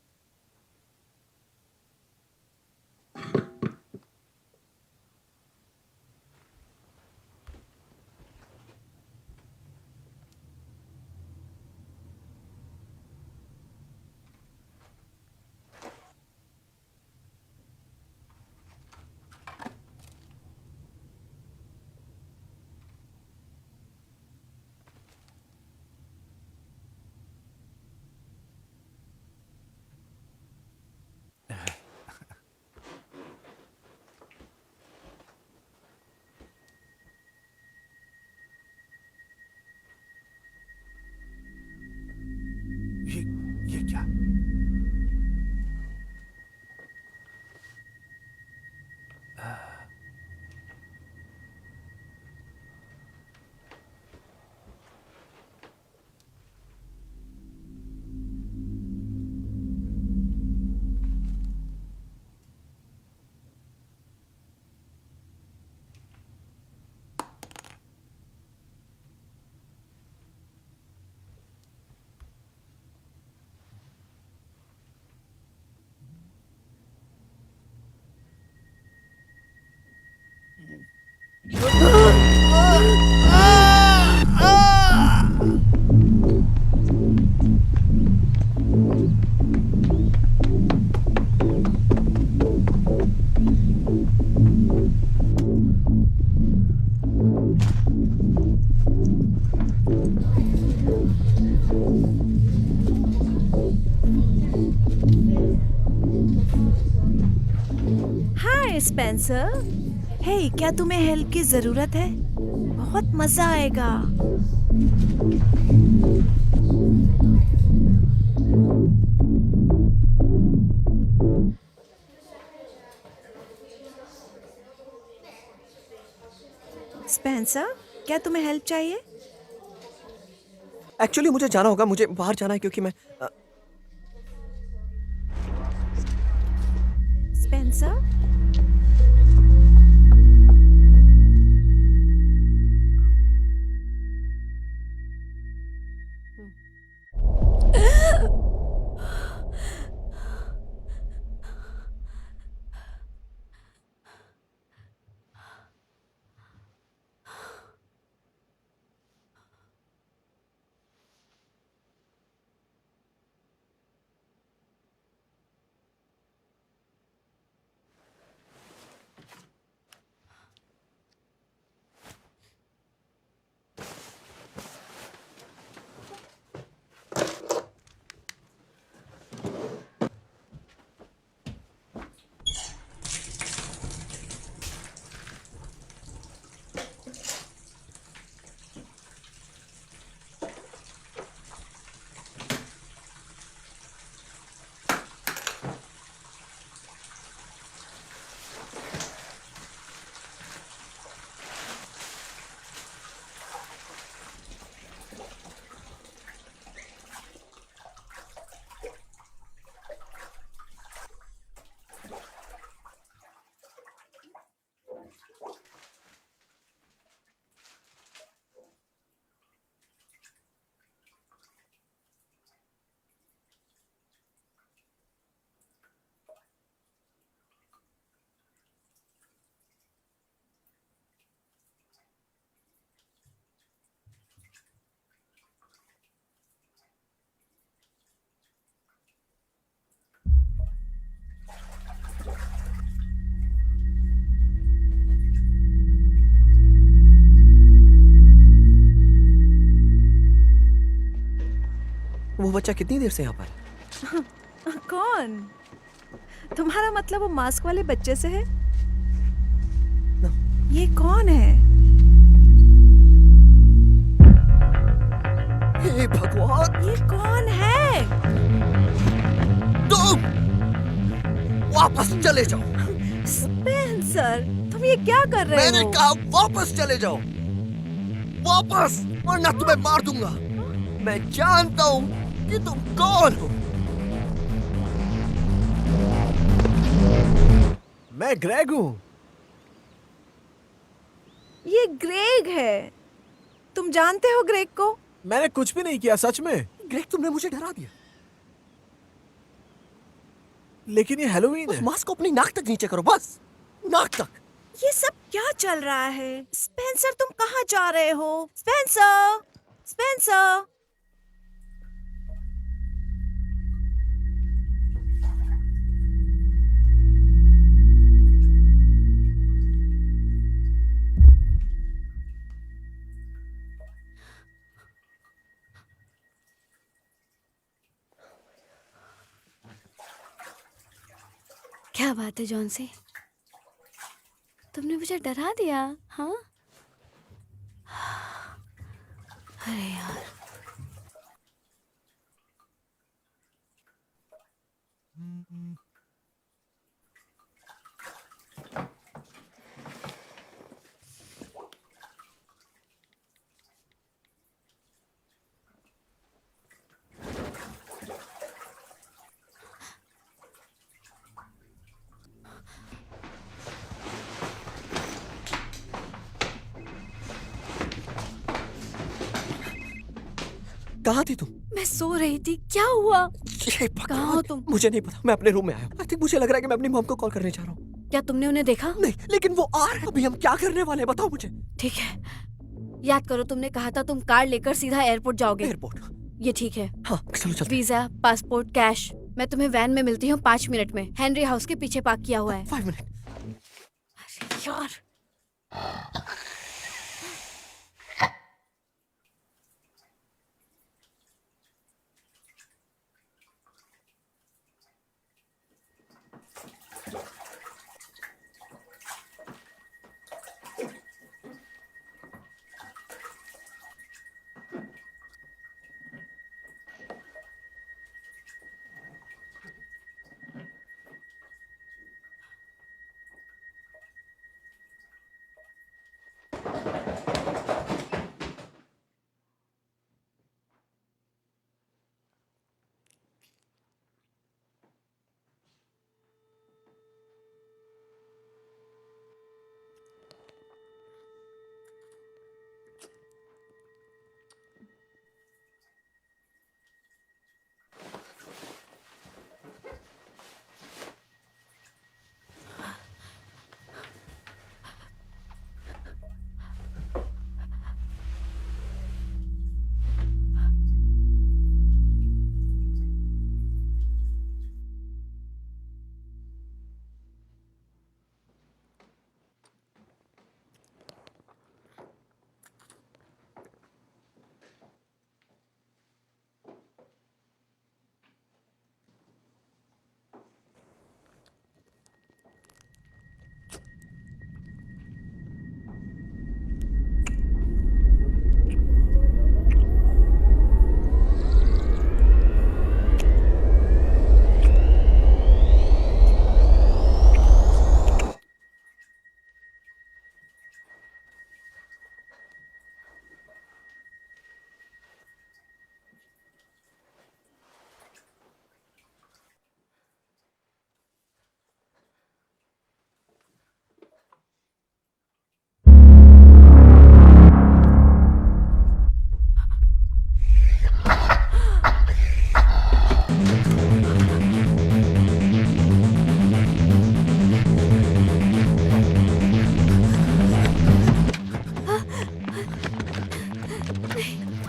ये क्या? हाय स्पेंसर। हे, क्या तुम्हें हेल्प की जरूरत है? बहुत मजा आएगा। स्पेंसर, क्या तुम्हें हेल्प चाहिए? एक्चुअली मुझे जाना होगा, मुझे बाहर जाना है क्योंकि मैं स्पेंसर, वो बच्चा कितनी देर से यहाँ पर? कौन? तुम्हारा मतलब वो मास्क वाले बच्चे से है? ये कौन है? हे भगवान! ये कौन है? तुम वापस चले जाओ। स्पेंसर, तुम ये क्या कर रहे हो? मैंने कहा वापस चले जाओ, वापस, वरना तुम्हें मार दूंगा। मैं जानता हूँ कि तुम कौन हो। मैं ग्रेग हूँ। ये ग्रेग है। तुम जानते हो ग्रेग को? मैंने कुछ भी नहीं किया, सच में। ग्रेग, तुमने मुझे डरा दिया। लेकिन ये हैलोवीन उस है। मास्क को अपनी नाक तक नीचे करो, बस नाक तक। ये सब क्या चल रहा है? स्पेंसर, तुम कहाँ जा रहे हो? Spencer, Spencer. क्या बात है जॉन्सी, तुमने मुझे डरा दिया। हाँ, अरे यार, कहाँ थी तुम? मैं सो रही थी। क्या हुआ? ये कहाँ हो तुम? मुझे नहीं पता, मैं अपने रूम में आया हूँ। I think मुझे लग रहा है कि मैं अपनी मॉम को कॉल करने जा रहा हूँ। क्या तुमने उन्हें देखा? नहीं, लेकिन वो आ रहे हैं। अभी हम क्या करने वाले हैं, बताओ मुझे। ठीक है, याद करो तुमने कहा था तुम कार लेकर सीधा एयरपोर्ट जाओगे। एयरपोर्ट? ये ठीक है। हाँ, चलो चलते हैं। Visa, passport, cash. मैं तुम्हें वैन में मिलती हूँ 5 मिनट में। हेनरी हाउस के पीछे पार्क किया हुआ है। 5 मिनट। अरे यार,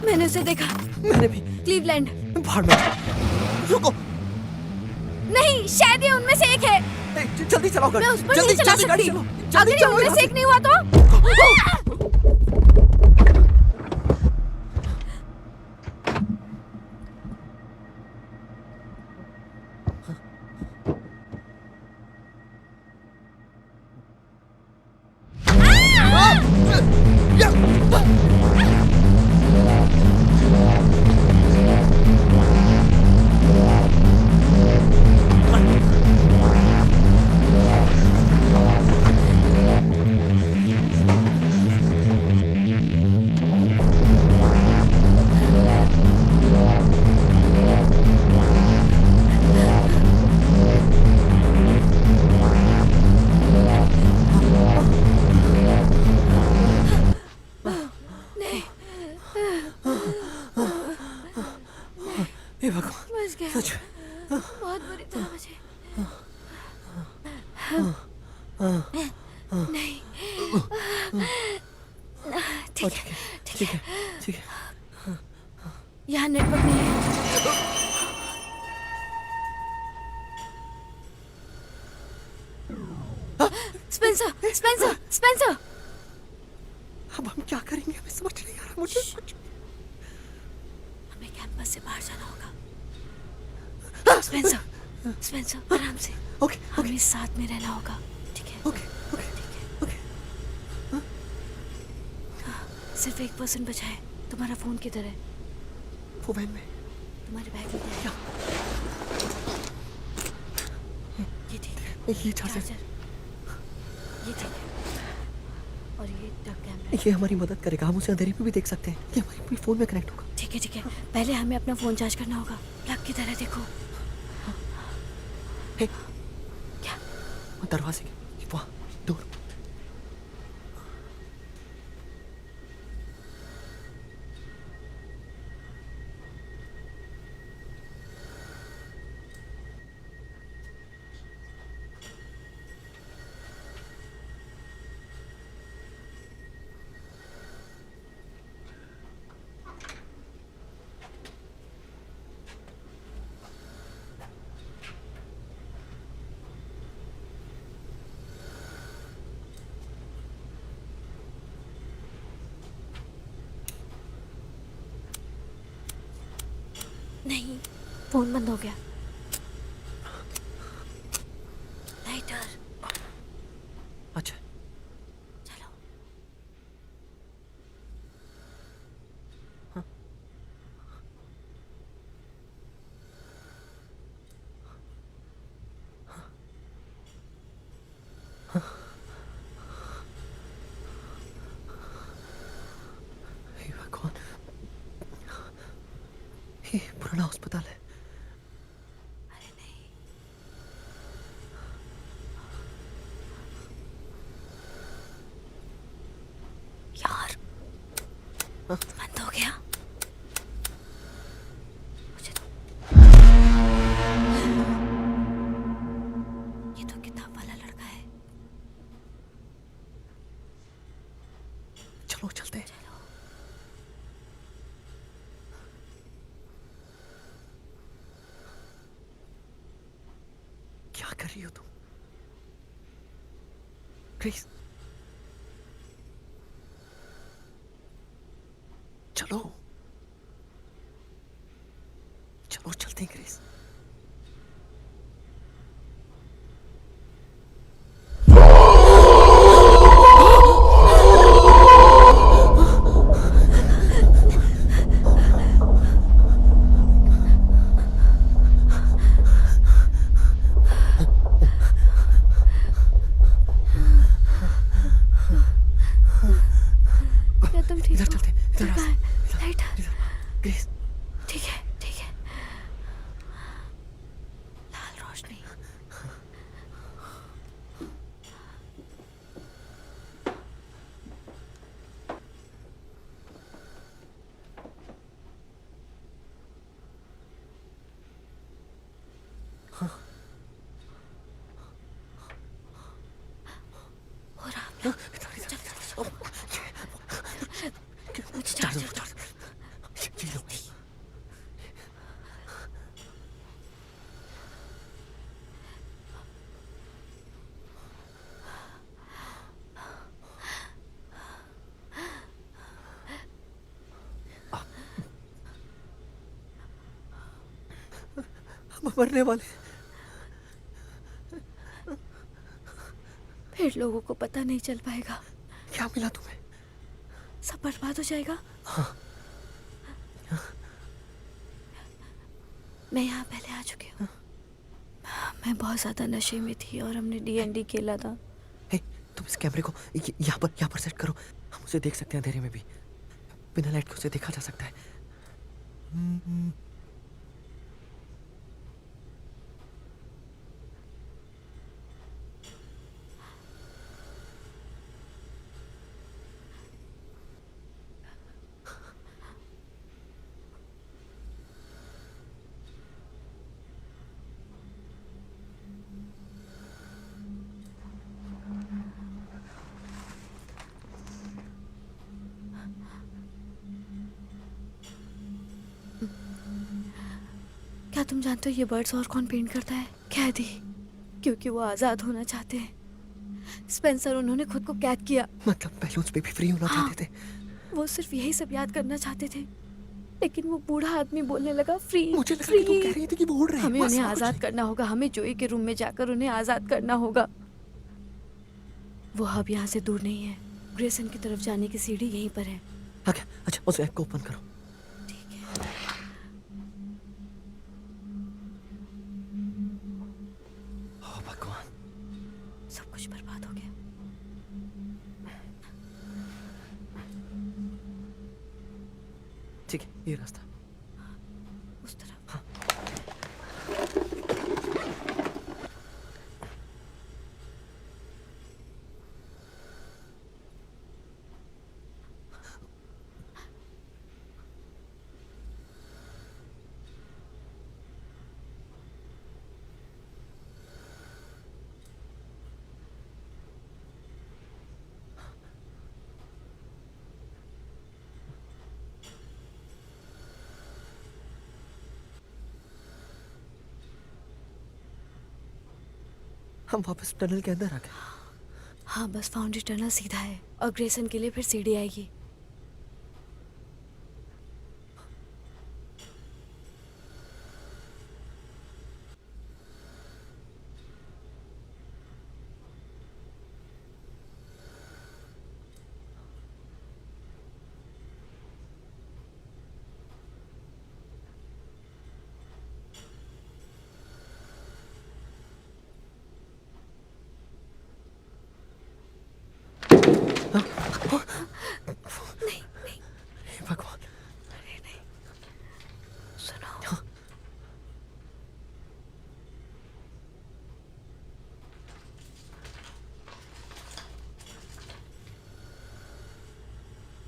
मैंने उसे देखा। मैंने भी। क्लीवलैंड। भाड़ में। रुको। नहीं, शायद ये उनमें से एक है। जल्दी चलाओ गाड़ी। मैं उस पर जल्दी नहीं चला जल्दी गाड़ी सकती। चलाओ। अगर ये उनमें से एक नहीं हुआ तो? हे भगवान। बच गया। सच। बहुत बुरी तरह बचे। नहीं, ठीक है, ठीक है, ठीक है। यहाँ नेटवर्क नहीं है। Spencer, Spencer, Spencer. अब हम क्या करेंगे, हमें समझ नहीं आ रहा मुझे। हमें कैंपस से बाहर जाना होगा। स्पेंसर, स्पेंसर, आराम से। ओके, हमें साथ में रहना होगा, ठीक है? ओके, ओके, ठीक है। सिर्फ एक पर्सन बचा है। तुम्हारा फोन किधर है? वो वैन में। तुम्हारे बैग में क्या? ये ठीक है। ये चार्जर। ये ठीक है। और ये डक कैमरा। ये हमारी मदद करेगा, हम उसे अंधेरे में भी देख सकते हैं। ये हमारे फोन में कनेक्ट होगा। ठीक है, ठीक है। पहले हमें अपना फोन चार्ज करना होगा। प्लग किधर है देखो। हे, क्या? दरवाजे के वहाँ दूर। नहीं, फोन बंद हो गया। लाइटर। अच्छा, चलो। हे भगवान, ये पुराना अस्पताल है। अरे नहीं, यार, बंद हो गया। मुझे तो ये तो किताब वाला लड़का है। चलो चलते हैं। चलो। क्या कर रही हो तुम ग्रेस? चलो चलो चलते हैं ग्रेस। क्या तुम ठीक इधर हो? चलते हैं, इधर कहाँ रास्ता, है? लाइटर। इधर ग्रेस। ठीक है, ठीक है। लाल रोशनी। हो रहा है। चलो, मुझे चार्जर दो। हम मरने वाले हैं। फिर लोगों को पता नहीं चल पाएगा। क्या मिला तुम्हें? सब बर्बाद हो जाएगा। मैं यहाँ पहले आ चुकी हूँ। मैं बहुत ज्यादा नशे में थी और हमने D&D खेला था। हे, तुम इस कैमरे को यहाँ पर सेट करो। हम उसे देख सकते हैं अंधेरे में भी। बिना लाइट के उसे देखा जा सकता है। तुम जानते हो ये बर्ड्स और कौन पेंट करता है? कैदी, क्योंकि वो आजाद होना चाहते हैं। स्पेंसर, उन्होंने खुद को कैद किया। मतलब बैलून्स पे भी फ्री होना चाहते थे। वो सिर्फ यही सब याद करना चाहते थे, लेकिन वो बूढ़ा आदमी बोलने लगा फ्री। मुझे लगा फ्री। कि तुम कह रही थी कि वो उड़ रहे हैं। हमें बस उन्हें और कुछ आजाद नहीं। करना होगा। हमें जोई के रूम में जाकर उन्हें आजाद करना होगा। वो हब यहाँ से दूर नहीं है। ग्रेसन की तरफ जाने की सीढ़ी यहीं पर है। अच्छा, उस ऐप को ओपन करो। ठीक है। ओ भगवान, सब कुछ बर्बाद हो गया। ठीक है, ये रास्ता। उस तरफ। हाँ। हम वापस टनल के अंदर आ गए। हाँ, बस फाउंड्री टनल सीधा है और ग्रेसन के लिए फिर सीढ़ी आएगी। हे भगवान, सुनो।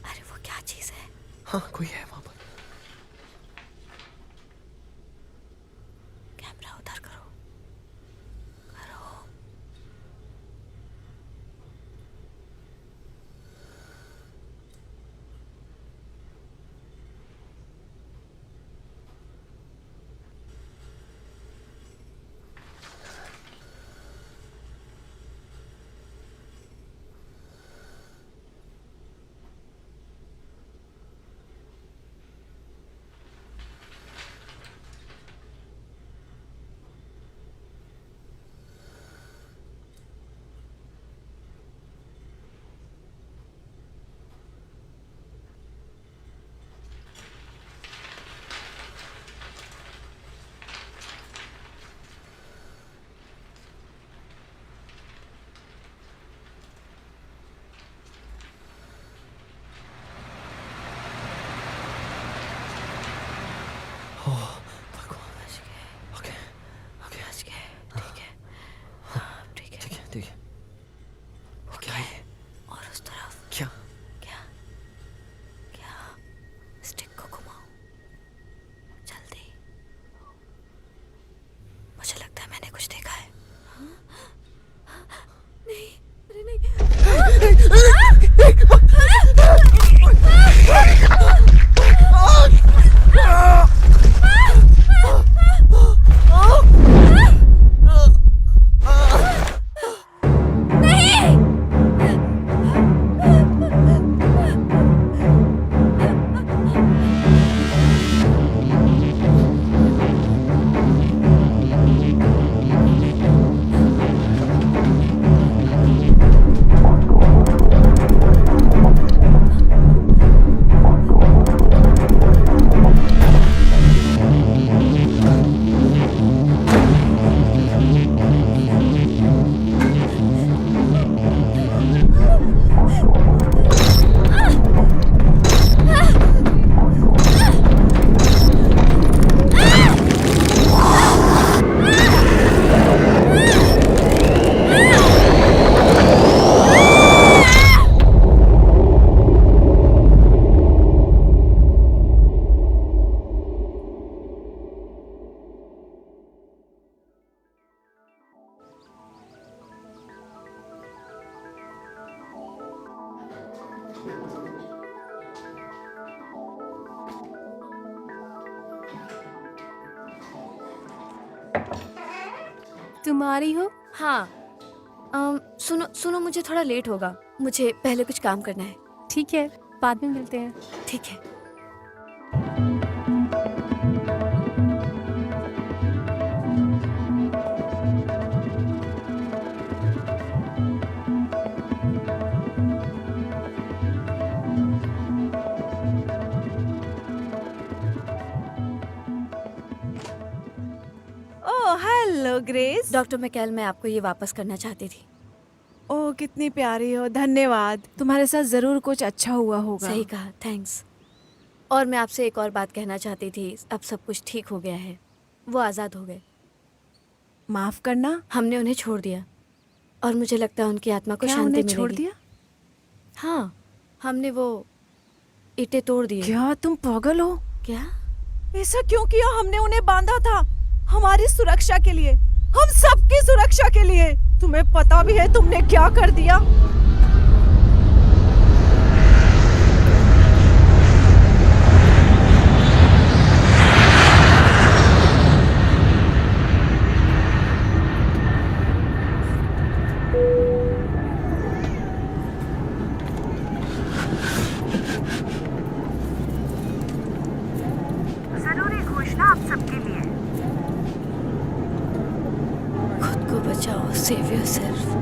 अरे वो क्या चीज है? हाँ, कोई है वहां पर। कैमरा उधर करो। करो। तुम आ रही हो? हाँ। सुनो सुनो, मुझे थोड़ा लेट होगा, मुझे पहले कुछ काम करना है। ठीक है, बाद में मिलते हैं। ठीक है। Oh hello grace. Doctor Maikal, मैं आपको ये वापस करना चाहती थी। ओह कितनी प्यारी हो, धन्यवाद। तुम्हारे साथ जरूर कुछ अच्छा हुआ होगा। सही कहा, थैंक्स। और मैं आपसे एक और बात कहना चाहती थी। अब सब कुछ ठीक हो गया है, वो आज़ाद हो गए। माफ करना। हमने उन्हें छोड़ दिया और मुझे लगता है उनकी आत्मा को क्या शांति उन्हें मिलेगी। छोड़ दिया? हाँ, हमने वो ईंटें तोड़ दिए। क्या तुम पागल हो? क्या? ऐसा क्यों किया? हमने उन्हें बांधा था हमारी सुरक्षा के लिए, हम सबकी सुरक्षा के लिए। तुम्हें पता भी है तुमने क्या कर दिया? जरूरी घोषणा आप सबके लिए। खुद को बचाओ, सेव योरसेल्फ।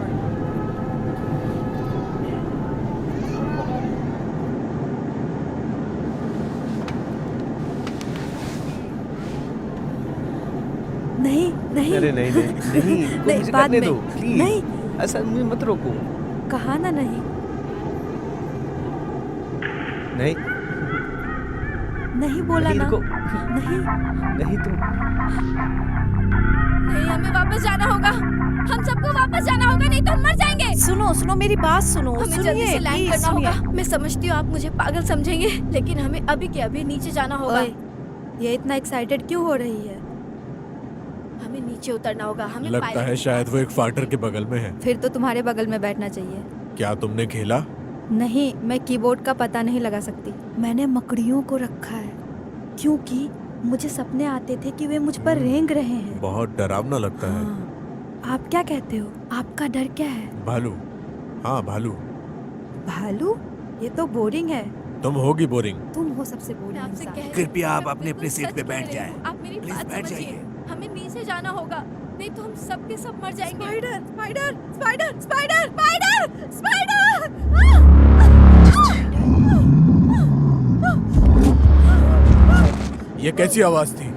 नहीं नहीं अरे नहीं नहीं नहीं, इनको नहीं, मुझे बाद करने में। दो प्लीज। नहीं। ऐसा मुझे मत रोको। कहा ना नहीं। नहीं नहीं बोला नहीं, ना। इनको नहीं नहीं तुम नहीं, हमें वापस जाना होगा। हम सबको वापस जाना होगा, नहीं तो हम मर जाएंगे। सुनो सुनो, मेरी बात सुनो। हमें जल्दी सुनिए से लैंड प्लीज करना सुनिए। होगा। मैं समझती हूँ आप मुझे पागल समझेंगे, लेकिन हमें अभी के अभी नीचे जाना होगा। ये इतना एक्साइटेड क्यों हो रही है? हमें नीचे उतरना होगा। हमें लगता है पायलट- शायद वो एक फाइटर के बगल में है। फिर तो तुम्हारे बगल में बैठना चाहिए। क्या तुमने खेला? नहीं, मैं कीबोर्ड का पता नहीं लगा सकती। मैंने मकड़ियों को रखा है क्योंकि मुझे सपने आते थे कि वे मुझ पर रेंग रहे हैं। बहुत डरावना लगता है। हाँ। आप क्या कहते हो? आपका डर क्या है? भालू। हाँ, भालू। भालू? ये तो बोरिंग है। तुम होगी बोरिंग। तुम हो सबसे मैं बोरिंग आपसे इंसान। कह रही कृपया हूँ, आप मैं अपनी बिल्कुल सीट सच पे कह बैठ रही जाएं। हूँ। आप मेरी प्लीज बात बैठ समझिए। जाइए। हमें नीचे जाना होगा, नहीं तो हम सब के सब मर जाएंगे। Spider spider spider spider spider spider! ये कैसी आवाज थी?